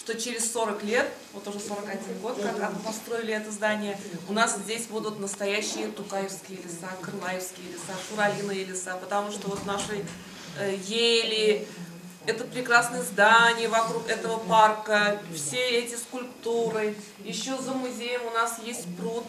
что через 40 лет, вот уже 41 год, как построили это здание, у нас здесь будут настоящие тукаевские леса, крылаевские леса, шуралиные леса, потому что вот наши ели, это прекрасное здание вокруг этого парка, все эти скульптуры. Еще за музеем у нас есть пруд,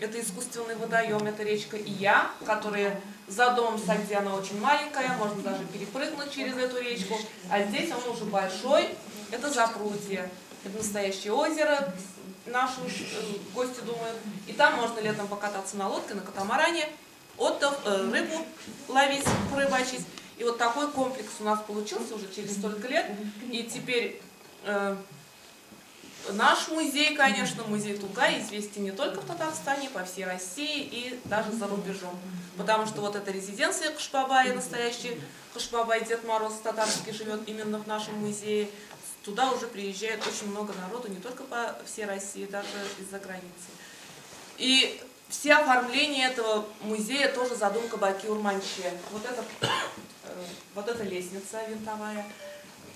это искусственный водоем, это речка Ия, которая за домом Сагди, она очень маленькая, можно даже перепрыгнуть через эту речку. А здесь он уже большой, это Запрудье, это настоящее озеро, наши гости думают. И там можно летом покататься на лодке, на катамаране, отдых, рыбу ловить, порыбачить. И вот такой комплекс у нас получился уже через столько лет. И теперь наш музей, конечно, музей Тукай известен не только в Татарстане, по всей России и даже за рубежом. Потому что вот эта резиденция Кышбабая, настоящий Кышбабай, Дед Мороз татарский живет именно в нашем музее. Туда уже приезжает очень много народу, не только по всей России, даже из-за границы. И все оформления этого музея тоже задумка Баки Урманче. Вот эта лестница винтовая,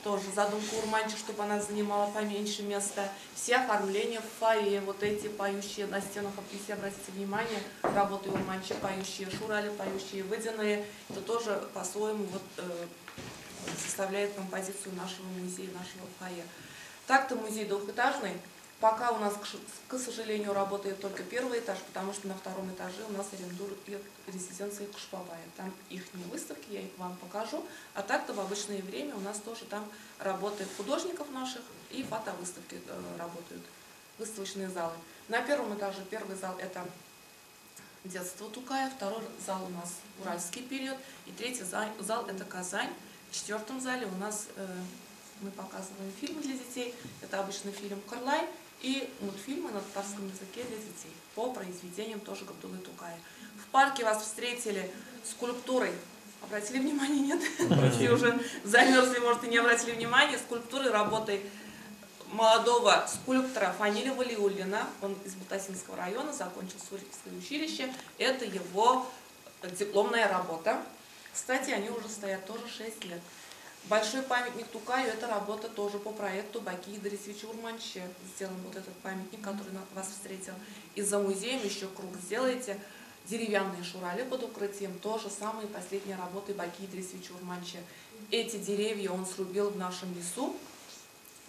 тоже задумка Урманче, чтобы она занимала поменьше места. Все оформления в фойе, вот эти поющие на стенах, если обратите внимание, работы Урманче поющие, шурали поющие, водяные, это тоже по-своему составляет композицию нашего музея, нашего фойе. Так-то музей двухэтажный. Пока у нас, к сожалению, работает только первый этаж, потому что на втором этаже у нас арендуют резиденции Кышбабая. Там их выставки, я их вам покажу. А так-то в обычное время у нас тоже там работает художников наших и фотовыставки работают, выставочные залы. На первом этаже первый зал это детство Тукая, второй зал у нас уральский период, и третий зал это Казань. В четвертом зале у нас мы показываем фильмы для детей. Это обычный фильм «Карлай» и мультфильмы на татарском языке для детей по произведениям тоже Габдуллы Тукая. В парке вас встретили скульптурой. Обратили внимание, нет? Все уже замерзли, может, и не обратили внимания. Скульптурой работы молодого скульптора Фаниля Валиуллина. Он из Бутасинского района, закончил Сурикское училище. Это его дипломная работа. Кстати, они уже стоят тоже 6 лет. Большой памятник Тукаю – это работа тоже по проекту Баки Идрисовича Урманче. Сделан вот этот памятник, который вас встретил. И за музеем еще круг сделайте. Деревянные шурали под укрытием, тоже самые последние работы Баки Идрисовича Урманче. Эти деревья он срубил в нашем лесу,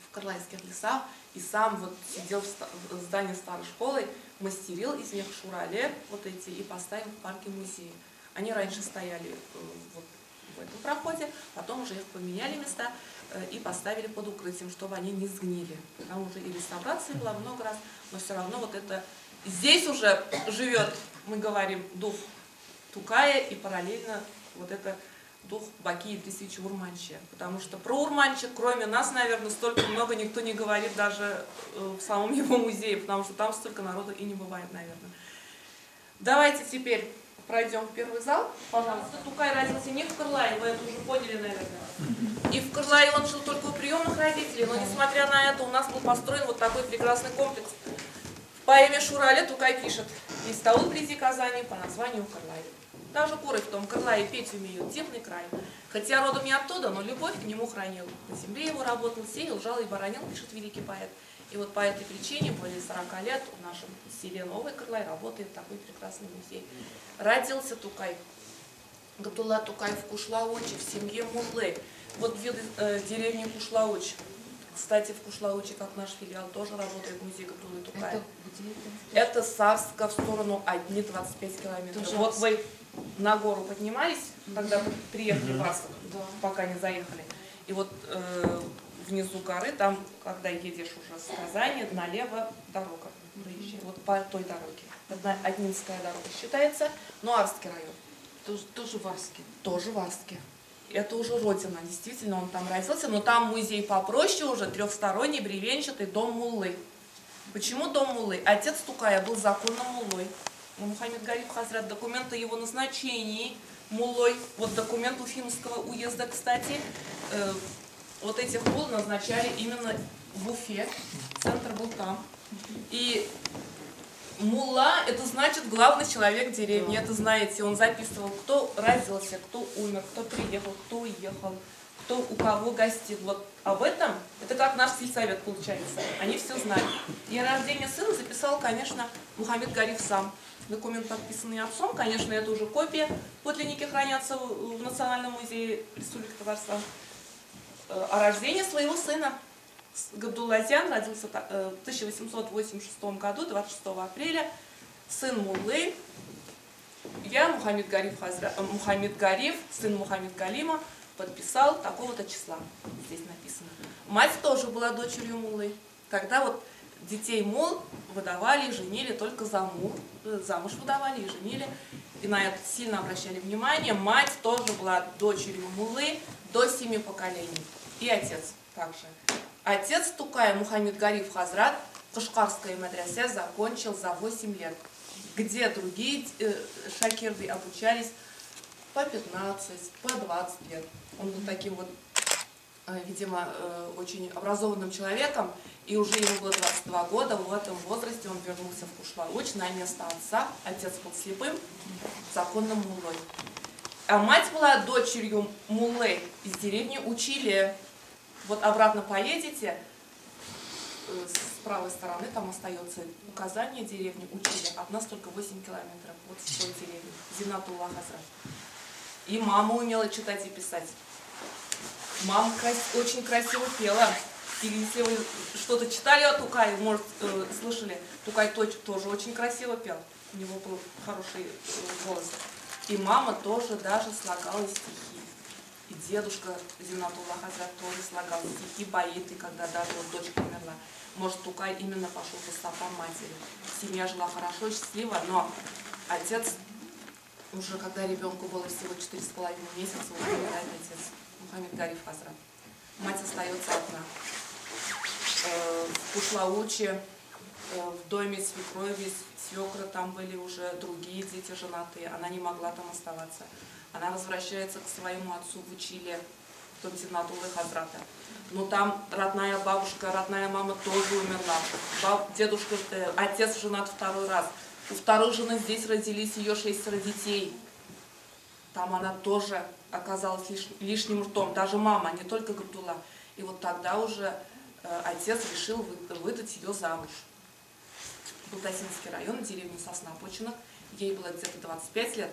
в Карлайских лесах, и сам вот сидел в здании старой школы, мастерил из них шурали вот эти и поставил в парке музея. Они раньше стояли вот в этом проходе, потом уже их поменяли места и поставили под укрытием, чтобы они не сгнили. Там уже и реставрация была много раз, но все равно вот это... Здесь уже живет, мы говорим, дух Тукая и параллельно вот это дух Баки Идрисовича Урманче. Потому что про Урманче, кроме нас, наверное, столько много никто не говорит даже в самом его музее, потому что там столько народу и не бывает, наверное. Давайте теперь пройдем в первый зал. Пожалуйста. Тукай родился не в Карлае, вы это уже поняли, наверное. И в Карлае он жил только у приемных родителей, но несмотря на это у нас был построен вот такой прекрасный комплекс. В поэме Шурале Тукай пишет: «Есть аул вблизи Казани по названию Карлай. Даже куры в том Карлае петь умеют, дивный край. Хотя родом не оттуда, но любовь к нему хранил. На земле его работал, сеял, жал и баранил», пишет великий поэт. И вот по этой причине более 40 лет в нашем селе Новый Карлай работает такой прекрасный музей. Родился Тукай, Габдулла Тукай в Кушлауче, в семье Муллы. Вот вид деревни Кушлауч. Кстати, в Кушлауче, как наш филиал, тоже работает музей Габдуллы Тукая. Это Сарска в сторону Одни, 25 километров. Вот вы на гору поднимались, когда приехали в Арск, пока не заехали. И вот внизу горы, там, когда едешь уже с Казани, налево дорога проезжает. Вот по той дороге. Одна Однинская дорога считается, но Арский район. Тоже в Арске. Тоже в Арске. Это уже родина, действительно, он там родился, но там музей попроще уже, трехсторонний, бревенчатый, дом Муллы. Почему дом Муллы? Отец Тукая был законным Муллой. Мухаммед Гариб Хазрат, документы о его назначении Муллой, вот документ Уфимского уезда, кстати, вот этих мулл назначали именно в Уфе, центр был там. И мулла – это значит главный человек деревни, это знаете, он записывал, кто родился, кто умер, кто приехал, кто уехал, кто у кого гостит. Вот об этом, это как наш сельсовет получается. Они все знали. И рождение сына записал, конечно, Мухаммед Гариф сам. Документ, подписанный отцом, конечно, это уже копия. Подлинники хранятся в Национальном музее Республики Татарстан. О рождении своего сына. Габдуллазян родился в 1886 году, 26 апреля. Сын Муллы. Я, Мухаммед Гариф, сын Мухаммед Галима, подписал такого-то числа. Здесь написано. Мать тоже была дочерью Муллы. Когда вот детей мул выдавали и женили только за мул. Замуж выдавали и женили. И на это сильно обращали внимание. Мать тоже была дочерью Муллы до 7 поколений. И отец также. Отец Тукая, Мухаммед Гариф Хазрат, Кашкарское медресе закончил за 8 лет. Где другие шакирды обучались по 15, по 20 лет. Он был таким вот, видимо, очень образованным человеком. И уже ему было 22 года, в этом возрасте он вернулся в Кушлауч на место отца. Отец был слепым, законным муллой. А мать была дочерью муллы из деревни Учили. Вот обратно поедете, с правой стороны там остается указание деревни Учили. От нас только 8 километров вот с той деревни. Зинатулла Хазрат. И мама умела читать и писать. Мама очень красиво пела. И если вы что-то читали о Тукае, может, слышали, Тукай тоже очень красиво пел. У него был хороший голос. И мама тоже даже слагала стихи. И дедушка Зинатулла Хазрат тоже слагал стихи, баиты, когда даже вот дочка умерла. Может, Тукай именно пошел по стопам матери. Семья жила хорошо и счастливо, но отец, уже когда ребенку было всего 4,5 месяца, уже умирает отец, Мухаммед Гариф Хазрат. Мать остается одна. В Кушлауче, в доме свекрови, свекра, там были уже другие дети женатые, она не могла там оставаться. Она возвращается к своему отцу в Учили, в дом Зинатуллы Хазрата. Но там родная бабушка, родная мама тоже умерла. Дедушка, отец женат второй раз. У второй жены здесь родились ее 6 детей. Там она тоже оказалась лишним ртом. Даже мама, не только Габдулла. И вот тогда уже отец решил выдать ее замуж. Балтасинский район, деревня Сосна-Починок. Ей было где-то 25 лет.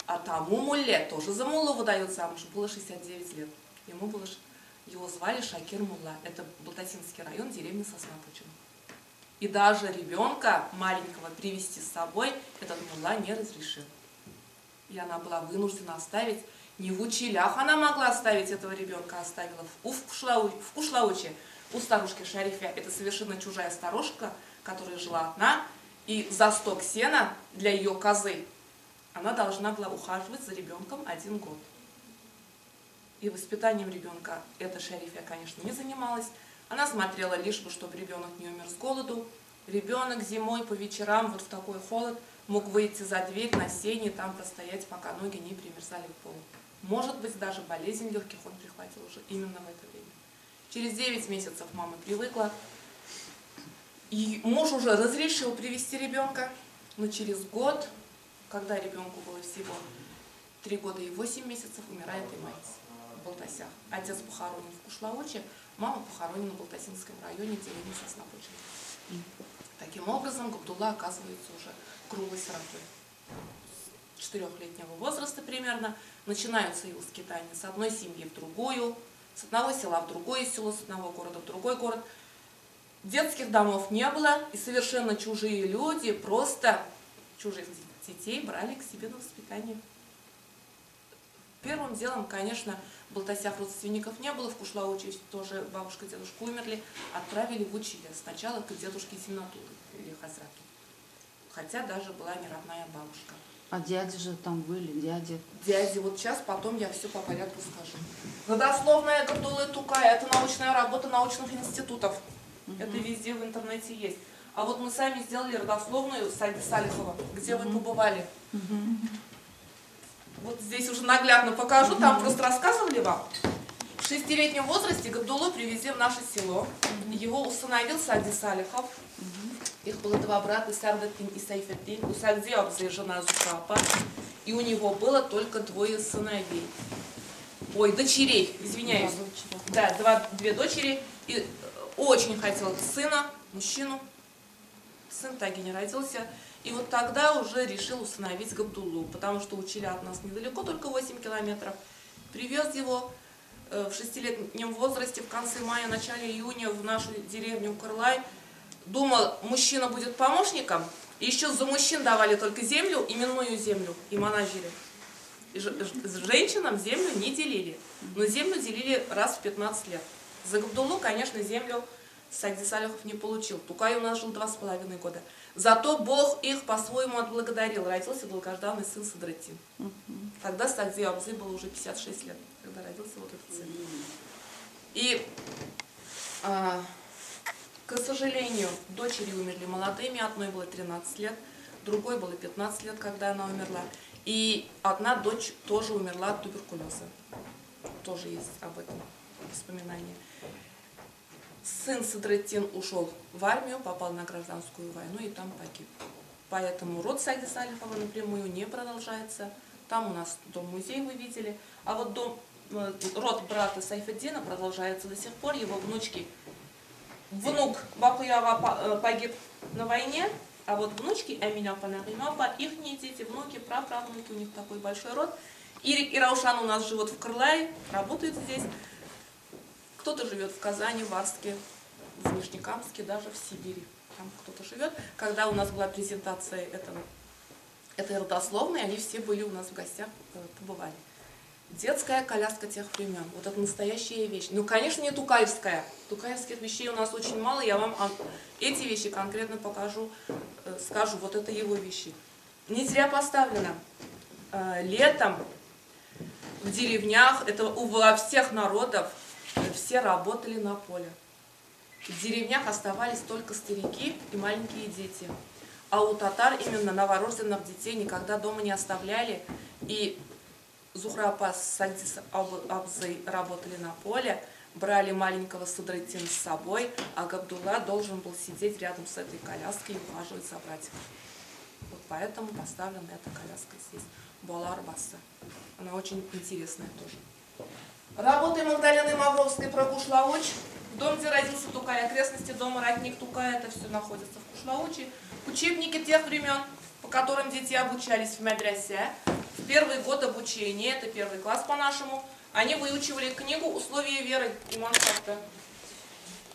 А тому мулле, тоже за муллу выдают замуж, было 69 лет. Его звали Шакир Мулла. Это Балтасинский район, деревня Сосна-Починок. И даже ребенка маленького привезти с собой этот мулла не разрешил. И она была вынуждена оставить, не в Училях она могла оставить этого ребенка, оставила в Кушлауче, у старушки Шарифя. Это совершенно чужая старушка, которая жила одна, и за сток сена для ее козы она должна была ухаживать за ребенком 1 год. И воспитанием ребенка эта Шарифя, конечно, не занималась. Она смотрела лишь бы, чтобы ребенок не умер с голоду. Ребенок зимой по вечерам вот в такой холод мог выйти за дверь на сене, там простоять, пока ноги не примерзали к полу. Может быть, даже болезнь легких он прихватил уже именно в это время. Через 9 месяцев мама привыкла. И муж уже разрешил привести ребенка, но через год, когда ребенку было всего 3 года и 8 месяцев, умирает и мать в Балтасях. Отец похоронен в Кушлауче, мама похоронена в Балтасинском районе, деревне Сосна-Починок. Таким образом, Габдулла оказывается уже круглой сиротой. С 4-летнего возраста примерно начинаются его скитания с одной семьи в другую, с одного села в другое село, с одного города в другой город. Детских домов не было, и совершенно чужие люди просто чужих детей брали к себе на воспитание. Первым делом, конечно, в Балтасях родственников не было, в Кушлауче тоже бабушка и дедушка умерли, отправили в Учили. Сначала к дедушке Зинатуллы или Хазрату. Хотя даже была не родная бабушка. А дяди же там были, дяди? Дяди, вот сейчас, потом я все по порядку скажу. Родословная Габдуллы Тукая, это научная работа научных институтов. Это везде в интернете есть. А вот мы сами сделали родословную Сади Салихова, где вы побывали. Вот здесь уже наглядно покажу, там просто рассказывали вам. В 6-летнем возрасте Габдуллу привезли в наше село. Его усыновил Сади Салихов. Их было 2 брата, Сардаттин и Сайфеттин. У Сади жена Зухапа. И у него было только 2 сыновей. ой, дочерей, извиняюсь. Да, две дочери. И очень хотел сына, мужчину. Сын так и не родился. И вот тогда уже решил усыновить Габдуллу, потому что учили от нас недалеко, только 8 километров. Привез его в 6-летнем возрасте, в конце мая, начале июня в нашу деревню Кырлай. Думал, мужчина будет помощником. И еще за мужчин давали только землю, именную землю, и манажили. И женщинам землю не делили, но землю делили раз в 15 лет. За Габдуллу, конечно, землю Сагди Салихов не получил. Тукай у нас жил 2,5 года. Зато Бог их по-своему отблагодарил. Родился долгожданный сын Садраттин. Тогда Сагди Абзы было уже 56 лет, когда родился вот этот сын. И, к сожалению, дочери умерли молодыми. Одной было 13 лет, другой было 15 лет, когда она умерла. И одна дочь тоже умерла от туберкулеза. Тоже есть об этом воспоминания. Сын Садраттин ушел в армию, попал на гражданскую войну и там погиб. Поэтому род Сагди Салихова напрямую не продолжается. Там у нас дом-музей, вы видели. А вот род брата Сайфеддина продолжается до сих пор. Его внучки. Внук Бакуява погиб на войне, а вот внучки Аминапа, Наримапа, их дети, внуки, праправнуки, у них такой большой род. Ирик и Раушан у нас живут в Кырлае, работают здесь. Кто-то живет в Казани, в Арске, в Нижнекамске, даже в Сибири. Там кто-то живет. Когда у нас была презентация этой родословной, они все были у нас в гостях, побывали. Детская коляска тех времен. Вот это настоящая вещь. Ну, конечно, не тукаевская. Тукаевских вещей у нас очень мало. Я вам эти вещи конкретно покажу, скажу. Вот это его вещи. Не зря поставлено. Летом в деревнях, это во всех народов, все работали на поле. В деревнях оставались только старики и маленькие дети. А у татар именно новорожденных детей никогда дома не оставляли. И Зухрапа с Сагди Абзой работали на поле, брали маленького Садраттина с собой, а Габдулла должен был сидеть рядом с этой коляской и ухаживать за братиком. Вот поэтому поставлена эта коляска здесь. Буалар Басса. Она очень интересная тоже. Работы Магдалены Мавровской про Кушлауч. Дом, где родился Тукай, окрестности дома Родник Тукая, это все находится в Кушлауче. Учебники тех времен, по которым дети обучались в медресе. В первый год обучения, это 1 класс по-нашему, они выучивали книгу «Условия веры» имам Шахта.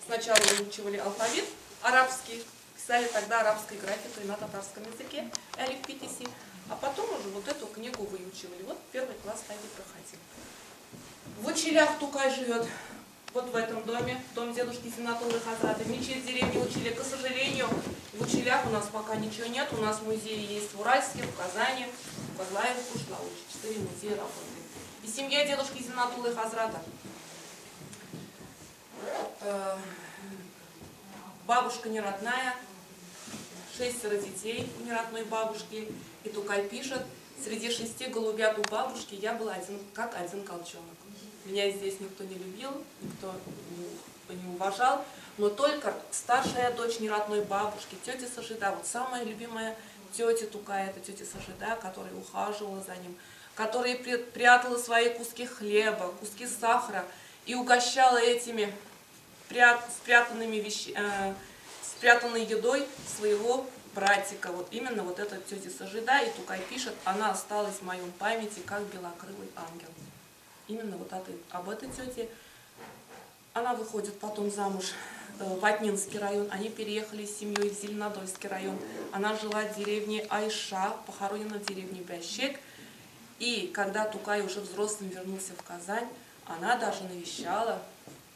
Сначала выучивали алфавит арабский, писали тогда арабской графикой на татарском языке, Элиф Питиси, а потом уже вот эту книгу выучивали. Вот 1 класс так и проходил. В Училях Тукай живет, вот в этом доме, дом дедушки Зинатуллы Хазрата. Мечеть деревни Учили. К сожалению, в Училях у нас пока ничего нет. У нас музеи есть в Уральске, в Казани, в Козлаеве, в Кушлауч. 4 музея работают. И семья дедушки Зинатуллы Хазрата. Бабушка неродная, 6 детей у неродной бабушки. И Тукай пишет: среди 6 голубят у бабушки я был как один колчонок. Меня здесь никто не любил, никто не уважал, но только старшая дочь неродной бабушки, тетя Сажида, вот самая любимая тетя Тукая, это тетя Сажида, которая ухаживала за ним, которая прятала свои куски хлеба, куски сахара и угощала этими спрятанной едой своего братика. Вот именно вот эта тетя Сажида, и Тукай пишет, она осталась в моем памяти как белокрылый ангел. Именно вот об этой тете. Она выходит потом замуж в Атнинский район. Они переехали с семьей в Зеленодольский район. Она жила в деревне Айша, похоронена в деревне Бящек. И когда Тукай уже взрослым вернулся в Казань, она даже навещала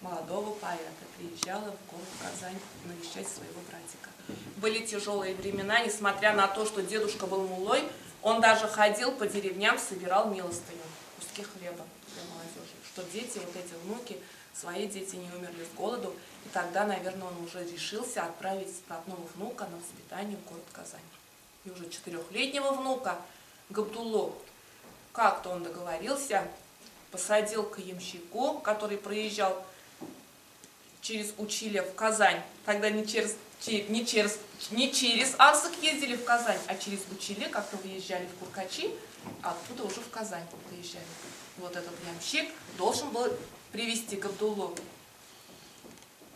молодого поэта, приезжала в город Казань навещать своего братика. Были тяжелые времена, несмотря на то, что дедушка был муллой, он даже ходил по деревням, собирал милостыню, куски хлеба для молодежи, что дети, вот эти внуки, свои дети не умерли с голоду. И тогда, наверное, он уже решился отправить родного внука на воспитание в город Казань. И уже 4-летнего внука Габдуллу, как-то он договорился, посадил к ямщику, который проезжал через Училе в Казань. Тогда не через Арсак ездили в Казань, а через Училе как-то выезжали в Куркачи, а оттуда уже в Казань выезжали. Вот этот ямщик должен был привезти Габдуллу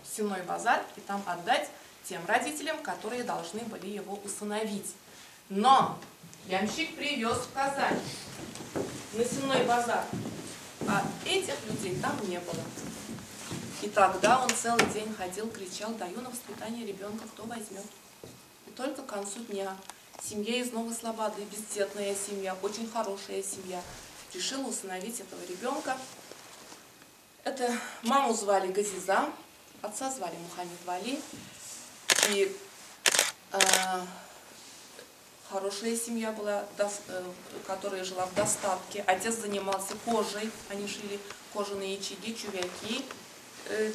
в Сенной базар и там отдать тем родителям, которые должны были его усыновить. Но ямщик привез в Казань на Сенной базар, а этих людей там не было. И тогда он целый день ходил, кричал: даю на воспитание ребенка, кто возьмет. И только к концу дня семья из Новой Слободы, бездетная семья, очень хорошая семья, решила усыновить этого ребенка. Это маму звали Газиза, отца звали Мухаммед Вали. И хорошая семья была, которая жила в достатке. Отец занимался кожей, они шили кожаные ячейки, чувяки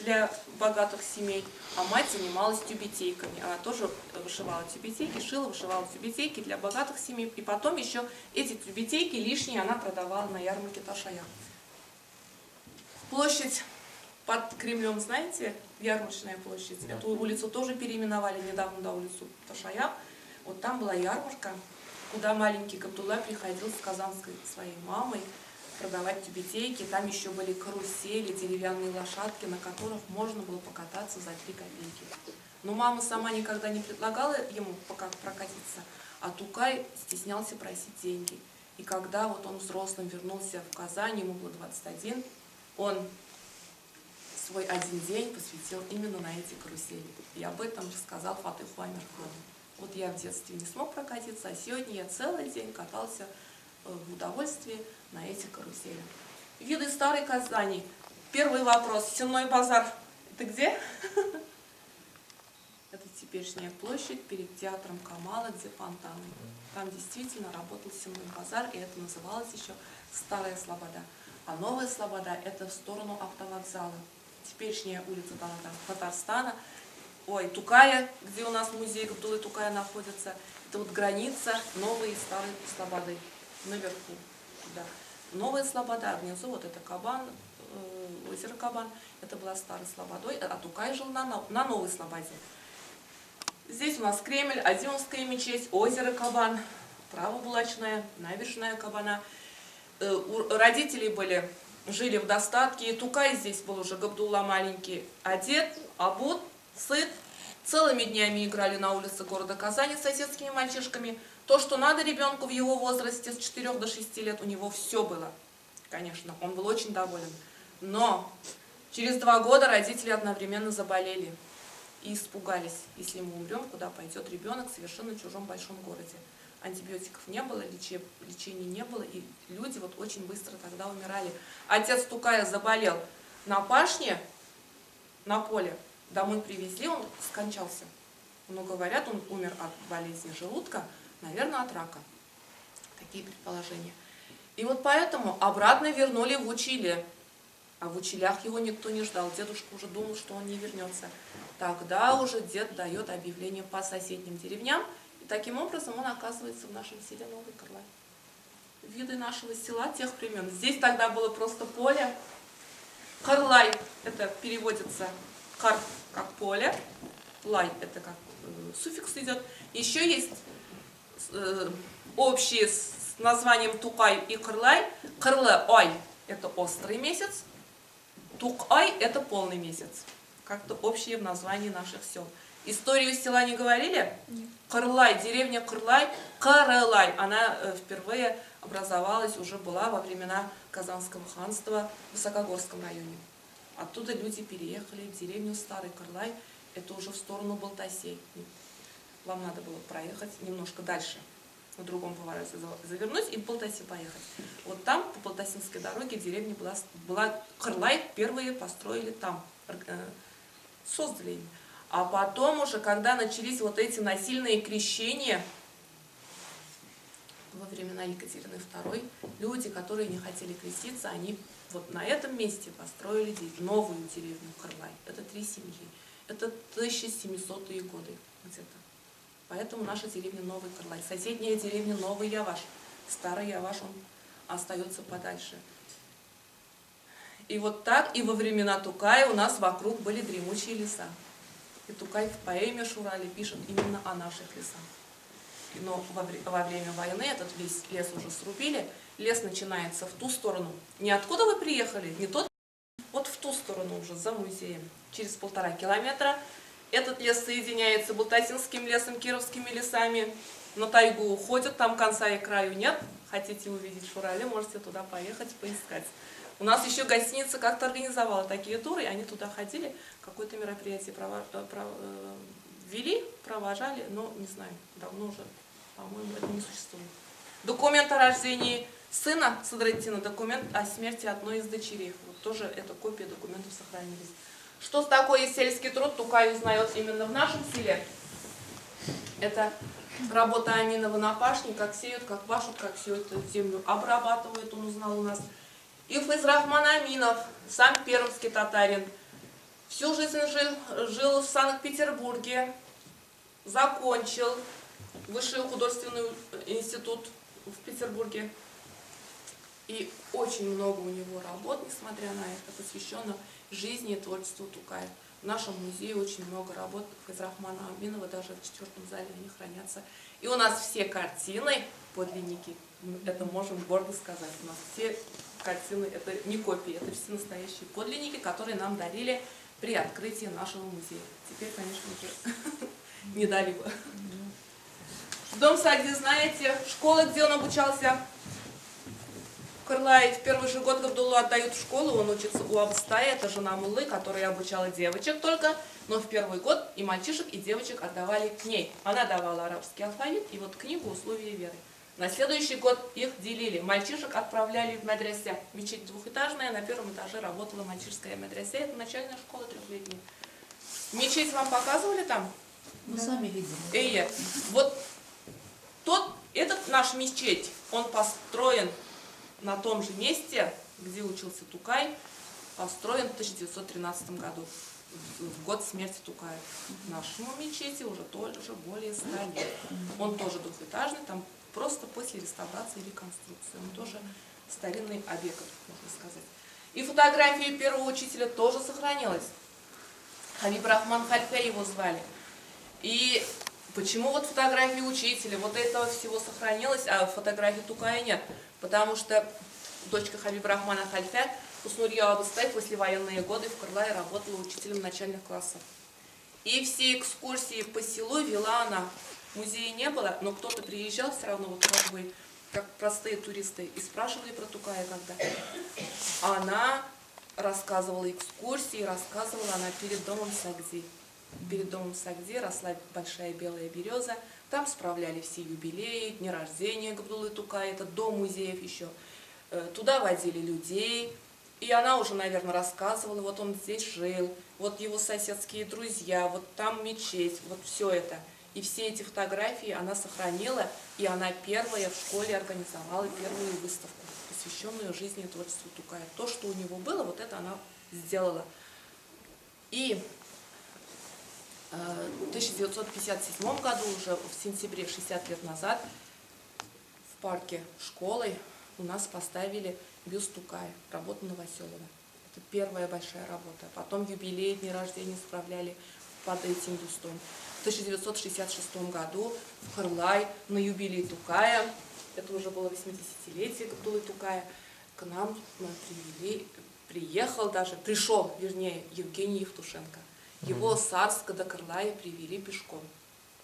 для богатых семей, а мать занималась тюбетейками. Она тоже вышивала тюбетейки, вышивала тюбетейки для богатых семей. И потом еще эти тюбетейки лишние она продавала на ярмарке Ташая. Площадь под Кремлем, знаете, Ярмарочная площадь. Эту улицу тоже переименовали недавно на улицу Ташая. Вот там была ярмарка, куда маленький Габдулла приходил с казанской своей мамой продавать тюбетейки. Там еще были карусели, деревянные лошадки, на которых можно было покататься за 3 копейки. Но мама сама никогда не предлагала ему прокатиться, а Тукай стеснялся просить деньги. И когда вот он взрослым вернулся в Казань, ему было 21, он свой один день посвятил именно на эти карусели. И об этом рассказал Фатыху Амирхан. Вот я в детстве не смог прокатиться, а сегодня я целый день катался в удовольствии на этих каруселях. Виды старой Казани. Первый вопрос. Сенной базар — это где? Это теперешняя площадь перед театром Камала, где фонтаны. Там действительно работал Сенной базар, и это называлось еще Старая Слобода. А Новая Слобода — это в сторону автовокзала. Теперешняя улица Татарстана, Тукая, где у нас музей Габдуллы Тукая находится. Это вот граница Новой и Старой Слободы. Наверху. Да. Новая Слобода, а внизу вот это Кабан, озеро Кабан. Это была Старой Слободой, а Тукай жил на Новой Слободе. Здесь у нас Кремль, Одинская мечеть, озеро Кабан, Правобулачная, набережная Кабана. Родители жили в достатке, и Тукай здесь был уже Габдулла маленький, одет, обут, сыт. Целыми днями играли на улице города Казани с соседскими мальчишками. То, что надо ребенку в его возрасте с 4 до 6 лет, у него все было. Конечно, он был очень доволен. Но через 2 года родители одновременно заболели и испугались. Если мы умрем, куда пойдет ребенок в совершенно чужом большом городе? Антибиотиков не было, лечения не было, и люди вот очень быстро тогда умирали. Отец Тукая заболел на пашне, на поле. Домой привезли, он скончался. Но говорят, он умер от болезни желудка, наверное, от рака. Такие предположения. И вот поэтому обратно вернули в Училе. А в Училях его никто не ждал. Дедушка уже думал, что он не вернется. Тогда уже дед дает объявление по соседним деревням. И таким образом он оказывается в нашем селе Новый Кырлай. Виды нашего села тех времен. Здесь тогда было просто поле. Кырлай, это переводится кар как поле, лай это как суффикс идет. Еще есть общие с названием Тукай и Кырлай. Кырлай это острый месяц, Тукай это полный месяц. Как-то общие в названии наших сел. Историю села не говорили? Нет. Кырлай, деревня Кырлай, Каралай. Она впервые образовалась, уже была во времена Казанского ханства в Высокогорском районе. Оттуда люди переехали в деревню Старый Кырлай, это уже в сторону Балтасей. Вам надо было проехать немножко дальше, на другом повороте завернуть и в Балтаси поехать. Вот там, по Балтасинской дороге, деревня была Кырлай, первые построили там, создали ее. А потом уже, когда начались вот эти насильные крещения, во времена Екатерины II, люди, которые не хотели креститься, они вот на этом месте построили новую деревню Кырлай. Это 3 семьи. Это 1700-е годы где-то. Поэтому наша деревня Новый Кырлай. Соседняя деревня Новый Яваш. Старый Яваш, он остается подальше. И вот так, и во времена Тукая у нас вокруг были дремучие леса. И Тукай в поэме Шурали пишет именно о наших лесах. Но во время войны этот весь лес уже срубили. Лес начинается в ту сторону. Не откуда вы приехали, не тот, вот в ту сторону уже, за музеем. Через 1,5 километра этот лес соединяется с Балтасинским лесом, Кировскими лесами. На тайгу уходят, там конца и краю нет. Хотите увидеть Шурали, можете туда поехать, поискать. У нас еще гостиница как-то организовала такие туры, и они туда ходили, какое-то мероприятие вели, провожали, но не знаю, давно уже, по-моему, это не существует. Документ о рождении сына Садраттина, документ о смерти одной из дочерей. Вот тоже эта копия документов сохранились. Что такое сельский труд, Тукай узнает именно в нашем селе. Это работа Аминова на пашне, как сеют, как пашут, как всю эту землю обрабатывают, он узнал у нас. И Фейзрахман Аминов, сам пермский татарин, всю жизнь жил в Санкт-Петербурге, закончил Высший художественный институт в Петербурге. И очень много у него работ, несмотря на это, посвящено жизни и творчеству Тукая. В нашем музее очень много работ Фейзрахмана Аминова, даже в 4-м зале они хранятся. И у нас все картины, подлинники, мы это можем гордо сказать, у нас все картины, это не копии, это все настоящие подлинники, которые нам дарили при открытии нашего музея. Теперь, конечно же, не дали бы. Дом Сагди, знаете, школа, где он обучался, Кырлай в первый же год Габдуллу отдают в школу, он учится у Абстая, это жена Муллы, которая обучала девочек только, но в первый год и мальчишек, и девочек отдавали к ней. Она давала арабский алфавит и вот книгу «Условия веры». На следующий год их делили. Мальчишек отправляли в медресе. Мечеть двухэтажная, на первом этаже работала мальчишская медресе, это начальная школа 3-летняя. Мечеть вам показывали там? Мы сами видели. Вот этот наш мечеть, он построен на том же месте, где учился Тукай, построен в 1913 году, в год смерти Тукая. Нашему мечети уже тоже более 100 лет. Он тоже двухэтажный, там просто после реставрации и реконструкции. Он тоже старинный объект, можно сказать. И фотография первого учителя тоже сохранилась. Хабиб Рахман Хальфе его звали. И почему вот фотографии учителя, вот этого всего сохранилось, а фотографии Тукая нет? Потому что дочка Хабиба Рахмана Хальфе, Хуснурья Абыстай, послевоенные годы в Кырлае работала учителем начальных классов. И все экскурсии по селу вела она. Музея не было, но кто-то приезжал все равно, вот как бы, как простые туристы, и спрашивали про Тукая когда. Она рассказывала экскурсии, рассказывала она перед домом Сагди. Перед домом Сагди росла большая белая береза, там справляли все юбилеи, дни рождения Габдуллы Тукая, это до музеев еще. Туда водили людей, и она уже, наверное, рассказывала, вот он здесь жил, вот его соседские друзья, вот там мечеть, вот все это. И все эти фотографии она сохранила, и она первая в школе организовала первую выставку, посвященную жизни и творчеству Тукая. То, что у него было, вот это она сделала. И в 1957 году, уже в сентябре, 60 лет назад, в парке школы у нас поставили бюст Тукая, работу Новоселова. Это первая большая работа. Потом юбилей, дни рождения справляли под этим бюстом. В 1966 году в Кырлай на юбилей Тукая, это уже было 80-летие Габдуллы Тукая, к нам пришел, Евгений Евтушенко. Его с Арска до Кырлая привели пешком.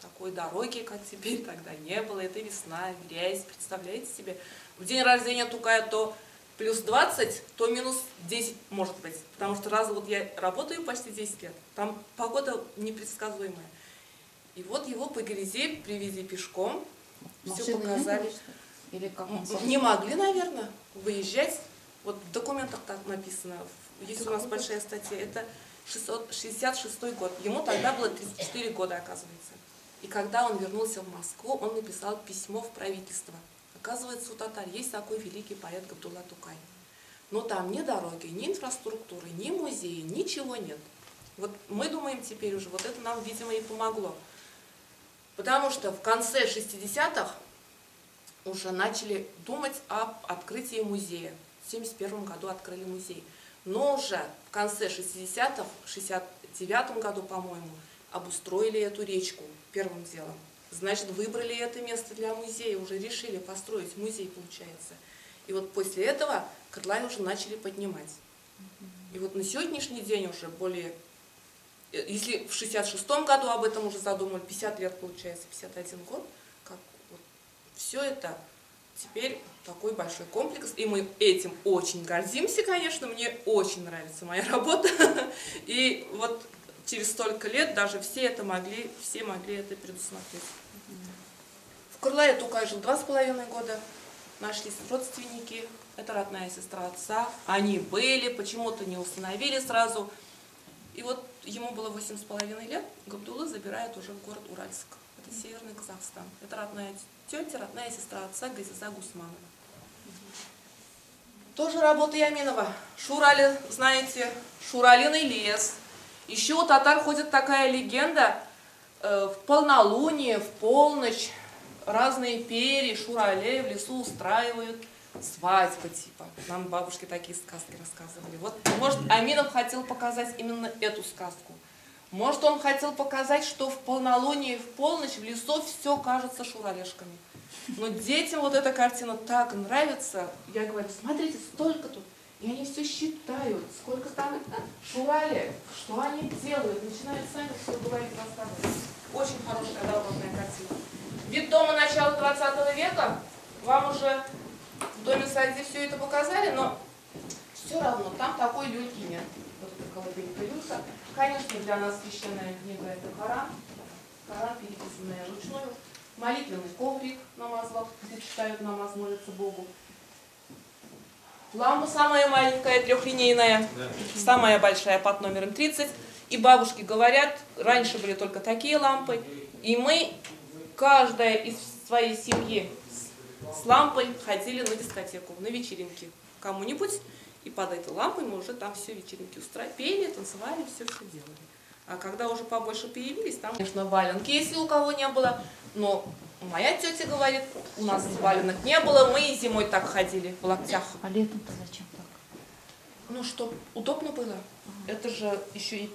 Такой дороги, как теперь, тогда не было. Это весна, грязь. Представляете себе? В день рождения Тукая то плюс 20, то минус 10 может быть. Потому что вот я работаю почти 10 лет, там погода непредсказуемая. И вот его по грязи привезли пешком, все показали. Или как не могли, наверное, выезжать. Вот в документах так написано. Есть у нас большая статья. Это 66 год. Ему тогда было 34 года, оказывается. И когда он вернулся в Москву, он написал письмо в правительство. Оказывается, у татар есть такой великий поэт Габдулла Тукай. Но там ни дороги, ни инфраструктуры, ни музея, ничего нет. Вот мы думаем теперь уже, вот это нам, видимо, и помогло. Потому что в конце 60-х уже начали думать об открытии музея. В 1971 году открыли музей. Но уже в конце 60-х, в 69-м году, по-моему, обустроили эту речку первым делом. Значит, выбрали это место для музея, уже решили построить музей, получается. И вот после этого Кырлай уже начали поднимать. И вот на сегодняшний день уже более, если в 66-м году об этом уже задумали, 50 лет получается, 51 год, как вот все это теперь такой большой комплекс, и мы этим очень гордимся, конечно, мне очень нравится моя работа, и вот через столько лет даже все могли это предусмотреть. В Кырлае Тукай жил 2,5 года, нашлись родственники, это родная сестра отца, они были, почему-то не установили сразу, и вот ему было 8,5 лет, Габдулла забирает уже в город Уральск, это Северный Казахстан, это родная тетя, родная сестра отца Газиза Гусманова. Тоже работа Яминова. Шурали, знаете, Шуралиный лес. Еще у татар ходит такая легенда, в полнолуние, в полночь разные пери, шуралей в лесу устраивают свадьбы типа. Нам бабушки такие сказки рассказывали. Вот, может, Аминов хотел показать именно эту сказку. Может, он хотел показать, что в полнолуние, в полночь в лесу все кажется шуралешками. Но детям вот эта картина так нравится. Я говорю, смотрите, столько тут. И они все считают, сколько там шурали, что они делают. Начинают сами все говорить, рассказывать. Очень хорошая дорожная картина. Вид дома начала 20 века. Вам уже в доме-саде все это показали, но все равно там такой люльки нет. Вот эта колыбелька люлька. Конечно, для нас священная книга это Коран. Коран, переписанная ручную. Молитвенный коврик на мазлах, где читают намаз, молятся Богу. Лампа самая маленькая, трехлинейная, самая большая под номером 30. И бабушки говорят, раньше были только такие лампы. И мы, каждая из своей семьи с лампой ходили на дискотеку, на вечеринки. Кому-нибудь. И под этой лампой мы уже там все вечеринки устраивали, пели, танцевали, все делали. А когда уже побольше появились, там, конечно, валенки, если у кого не было. Но моя тетя говорит, у нас валенок не было, мы и зимой так ходили в локтях. А летом-то зачем так? Ну, чтобы удобно было. Это же еще и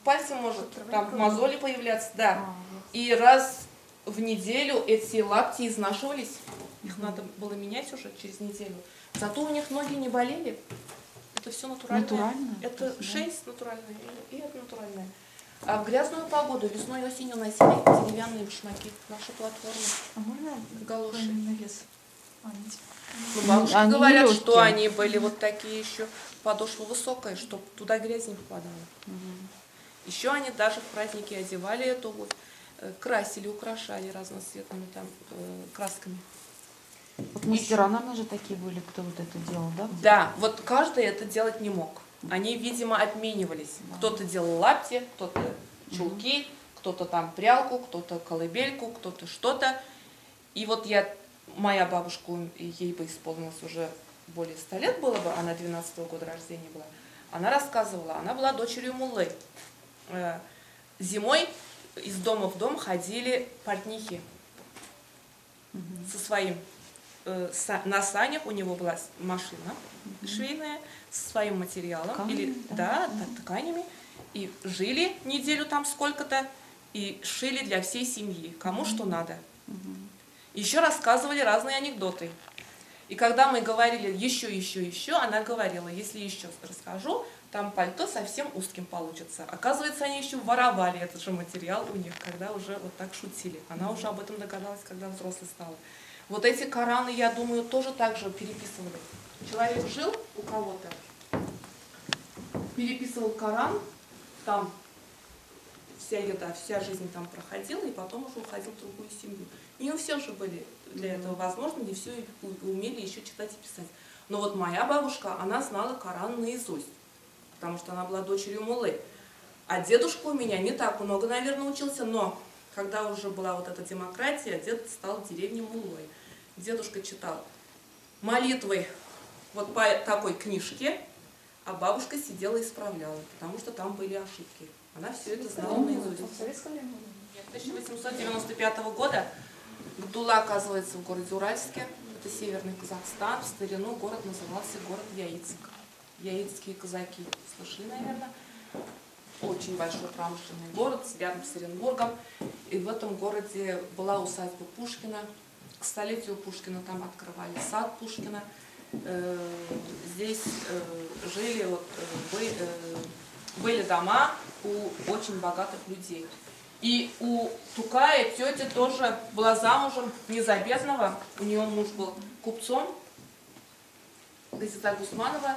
пальцы может, там мозоли появляться, да. И раз в неделю эти лапти изнашивались, их надо было менять уже через неделю. Зато у них ноги не болели. Это все натуральное. Натурально? Это шерсть натуральная и это натуральная. А в грязную погоду весной и осенью носили деревянные башмаки. Наши платформы. А можно галоши на вес? Ну, бабушки они говорят, легкие. что они были вот такие еще, подошва высокая, чтобы туда грязь не попадала. Еще они даже в праздники одевали эту обувь, красили, украшали разноцветными там красками. Вот мастера, наверное, же такие были, кто вот это делал, да? Да, вот каждый это делать не мог. Они, видимо, обменивались. Кто-то делал лапти, кто-то чулки, кто-то там прялку, кто-то колыбельку, кто-то что-то. И вот моя бабушка, ей бы исполнилось уже более 100 лет было бы, она 12-го года рождения была, она рассказывала, она была дочерью муллы. Зимой из дома в дом ходили портнихи со своим, на санях у него была машина швейная, со своим материалом, Тканями, тканями, и жили неделю там сколько-то, и шили для всей семьи, кому что надо. Еще рассказывали разные анекдоты. И когда мы говорили еще, она говорила, если еще расскажу, там пальто совсем узким получится. Оказывается, они еще воровали этот же материал у них, когда уже вот так шутили. Она уже об этом догадалась, когда взрослой стала. Вот эти Кораны, я думаю, тоже так же переписывали. Человек жил у кого-то, переписывал Коран, там вся еда, вся жизнь там проходила, и потом уже уходил в другую семью. Не у всех же были для этого возможно, не все умели еще читать и писать. Но вот моя бабушка, она знала Коран наизусть, потому что она была дочерью муллы. А дедушка у меня не так много, наверное, учился, но когда уже была вот эта демократия, дед стал в деревне муллой. Дедушка читал молитвы вот по такой книжке, а бабушка сидела и исправляла, потому что там были ошибки. Она все это знала наизусть. В советское время? Нет, 1895 года Габдулла оказывается в городе Уральске. это северный Казахстан. В старину город назывался город Яицк. Яицкие казаки. Слышали, наверное? Очень большой промышленный город, рядом с Оренбургом. И в этом городе была усадьба Пушкина. К столетию Пушкина там открывали сад Пушкина. Здесь жили, были дома у очень богатых людей. И у Тукая тетя тоже была замужем не за бедного. У нее муж был купцом. Газета Гусманова.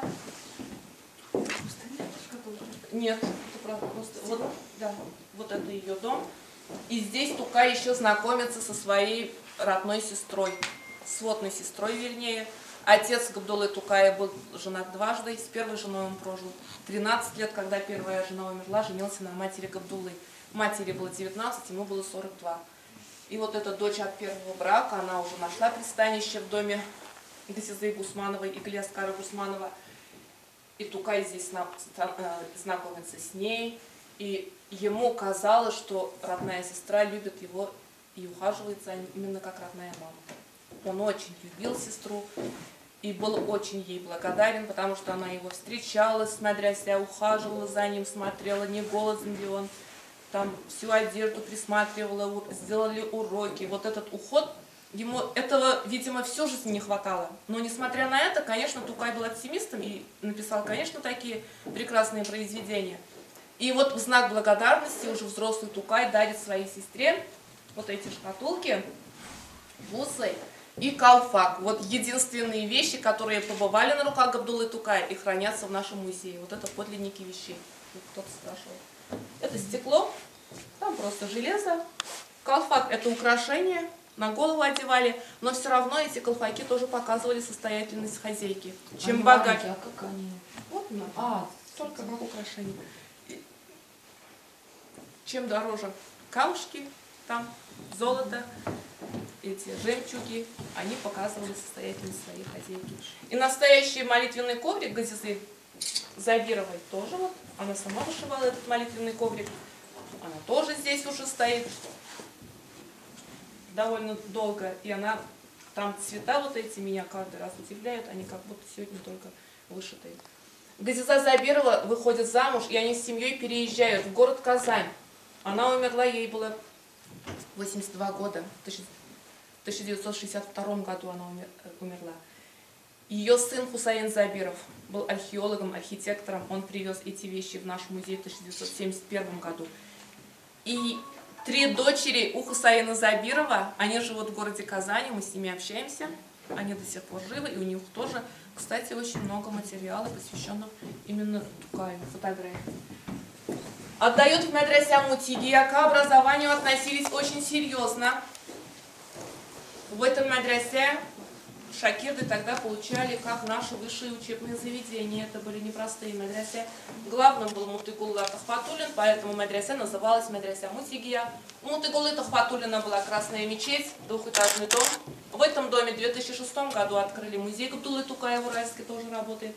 Нет, это просто вот, да, вот это ее дом. И здесь Тукай еще знакомится со своей родной сестрой, сводной сестрой, вернее. Отец Габдуллы Тукая был женат дважды. С первой женой он прожил 13 лет. Когда первая жена умерла, женился на матери Габдуллы. Матери было 19, ему было 42. И вот эта дочь от первого брака, она уже нашла пристанище в доме Газизы Гусмановой и Гляскара Гусманова. И Тукай здесь знакомится с ней. И ему казалось, что родная сестра любит его и ухаживает за ним именно как родная мама. Он очень любил сестру и был очень ей благодарен, потому что она его встречала с медресе, ухаживала за ним, смотрела, не голоден ли он, там всю одежду присматривала, сделали уроки. Вот этот уход, ему этого, видимо, всю жизнь не хватало. Но несмотря на это, конечно, Тукай был оптимистом и написал, конечно, такие прекрасные произведения. И вот в знак благодарности уже взрослый Тукай дарит своей сестре вот эти шкатулки, бусы и калфак. Вот единственные вещи, которые побывали на руках Габдуллы Тукая и хранятся в нашем музее. Вот это подлинники вещей. Кто-то спрашивал. Это стекло, там просто железо. Калфак — это украшение, на голову одевали, но все равно эти колфаки тоже показывали состоятельность хозяйки. Чем богаче. А как они? Вот, только как украшение. Чем дороже камушки, там золото, эти жемчуги, они показывали состоятельность своей хозяйки. И настоящий молитвенный коврик Газизы Забировой тоже вот, она сама вышивала этот молитвенный коврик. Она тоже здесь уже стоит довольно долго, и она, там цвета вот эти меня каждый раз удивляют, они как будто сегодня только вышитые. Газиза Забирова выходит замуж, и они с семьей переезжают в город Казань. Она умерла, ей было 82 года, в 1962 году она умерла. Ее сын Хусаин Забиров был археологом, архитектором, он привез эти вещи в наш музей в 1971 году. И 3 дочери у Хусаина Забирова, они живут в городе Казани, мы с ними общаемся, они до сих пор живы, и у них тоже, кстати, очень много материала, посвященных именно Тукаю, фотографии. Отдают в медресе Мутигия, к образованию относились очень серьезно. В этом медресе шакирды тогда получали как наши высшие учебные заведения. Это были непростые медресе. Главным был Мутыгулла Тахфатуллин, поэтому медресе называлась медресе Мутигия. У Мутыгуллы Тахфатуллина была Красная мечеть, двухэтажный дом. В этом доме в 2006 году открыли музей Габдуллы Тукая в Уральске, тоже работает.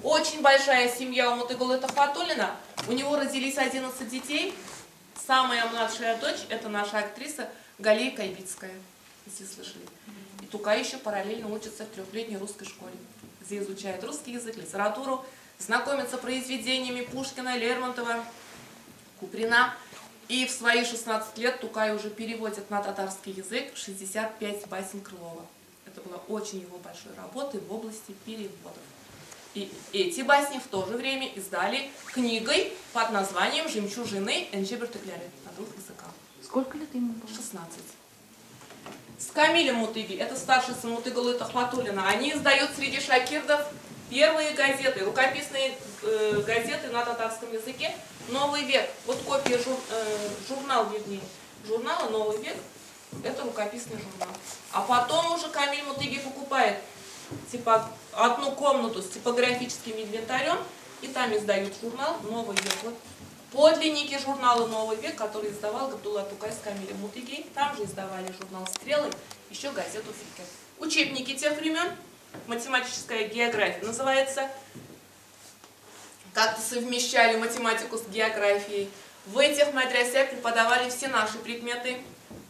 Очень большая семья у Мутыгуллы Тахфатуллина. У него родились 11 детей. Самая младшая дочь – это наша актриса Галия Кайбицкая. Здесь слышали. И Тукай еще параллельно учится в 3-летней русской школе, где изучает русский язык, литературу, знакомится с произведениями Пушкина, Лермонтова, Куприна. И в свои 16 лет Тукай уже переводит на татарский язык 65 басен Крылова. Это была очень его большой работой в области переводов. И эти басни в то же время издали книгой под названием «Жемчужины Энджибертекляры» на 2 языках. Сколько лет ему было? 16. С Камилем Мутыги, это старший сын Мутыгуллы Тахфатуллина, они издают среди шакирдов первые газеты, рукописные газеты на татарском языке «Новый век». Вот копия журнала «Новый век», это рукописный журнал. А потом уже Камиль Мутыги покупает одну комнату с типографическим инвентарем, и там издают журнал «Новый век». Вот подлинники журнала «Новый век», который издавал Габдулла Тукай с Камилем Мутыгей. Там же издавали журнал «Стрелы», еще газету «Фикер». Учебники тех времен, математическая география называется, как-то совмещали математику с географией. В этих медресях преподавали все наши предметы,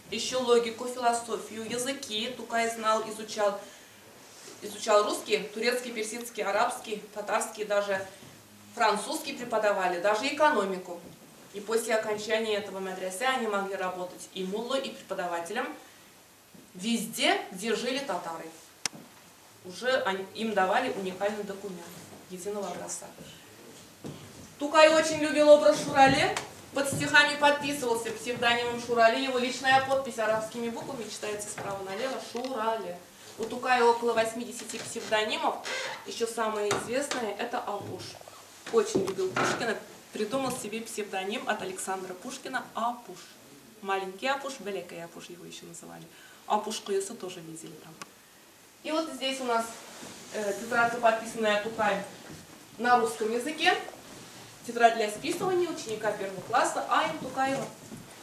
еще логику, философию, языки Тукай знал, изучал. изучал русский, турецкий, персидский, арабский, татарский, даже французский преподавали, даже экономику. И после окончания этого медресе они могли работать и муллой, и преподавателем везде, где жили татары. Уже им давали уникальный документ единого образца. Тукай очень любил образ Шурале, под стихами подписывался псевдонимом Шурале, его личная подпись арабскими буквами читается справа налево Шурале. У Тукая около 80 псевдонимов, еще самое известное это Апуш. Очень любил Пушкина, придумал себе псевдоним от Александра Пушкина Апуш. Маленький Апуш, Великий Апуш его еще называли. Апуш Куюсу тоже видели там. И вот здесь у нас тетрадка, подписанная Тукаем на русском языке. Тетрадь для списывания ученика первого класса А.М. Тукаева.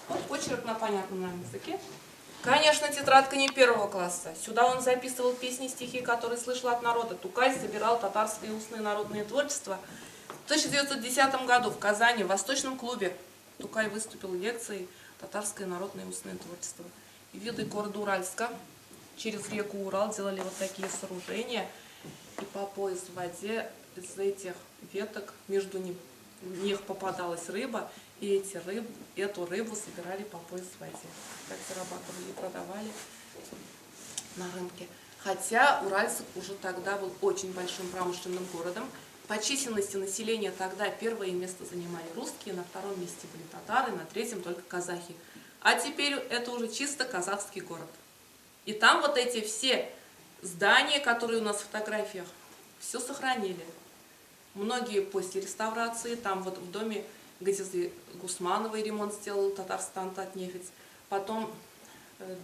Вот почерк на понятном нам языке. Конечно, тетрадка не первого класса. Сюда он записывал песни, стихи, которые слышал от народа. Тукай собирал татарское устное народное творчество. В 1910 году в Казани, в Восточном клубе, Тукай выступил лекцией «Татарское народное устное творчество». И виды города Уральска через реку Урал делали вот такие сооружения. И по пояс в воде из этих веток между них попадалась рыба, и эту рыбу собирали по пояс в воде. Так зарабатывали и продавали на рынке. Хотя Уральск уже тогда был очень большим промышленным городом. По численности населения тогда первое место занимали русские, на втором месте были татары, на третьем только казахи. А теперь это уже чисто казахский город. И там вот эти все здания, которые у нас в фотографиях, все сохранили. Многие после реставрации, там вот в доме Газизы Гусмановой ремонт сделал Татарстан Татнефец. Потом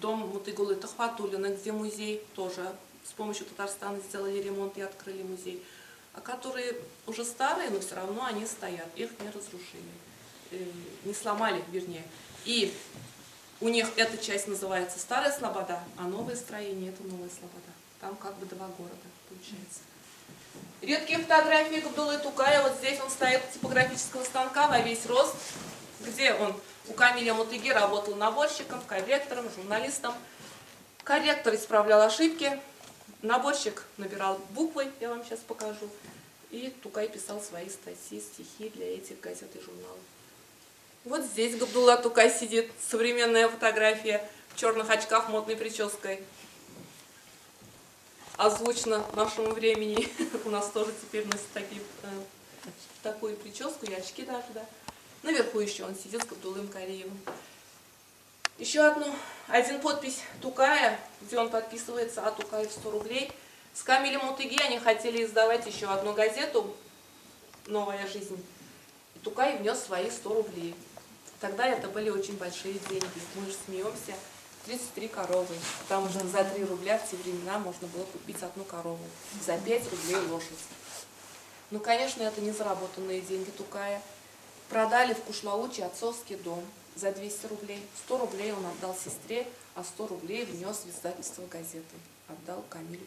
дом Мутыгулы Тахватуллина, где музей, тоже с помощью Татарстана сделали ремонт и открыли музей. А которые уже старые, но все равно они стоят, их не разрушили, не сломали, вернее. И у них эта часть называется Старая Слобода, а новое строение это Новая Слобода. Там как бы два города получается. Редкие фотографии Габдуллы Тукая. Вот здесь он стоит у типографического станка во весь рост, где он у Камиля Мутыги работал наборщиком, корректором, журналистом. Корректор исправлял ошибки, наборщик набирал буквы, я вам сейчас покажу. И Тукай писал свои статьи, стихи для этих газет и журналов. Вот здесь Габдулла Тукай сидит, современная фотография, в черных очках, модной прической. Озвучно нашему времени. У нас тоже теперь носят такую прическу и очки даже, да. Наверху еще он сидит с Габдуллой Кариевым. Еще один подпись Тукая, где он подписывается, а Тукаев 100 рублей. С Камилем Мутыги они хотели издавать еще одну газету «Новая жизнь». И Тукай внес свои 100 рублей. Тогда это были очень большие деньги. Мы же смеемся. 33 коровы. Потому что за 3 рубля в те времена можно было купить одну корову. За 5 рублей лошадь. Ну, конечно, это не заработанные деньги Тукая. Продали в Кушлауче отцовский дом за 200 рублей. 100 рублей он отдал сестре, а 100 рублей внес в издательство газеты. Отдал Камилю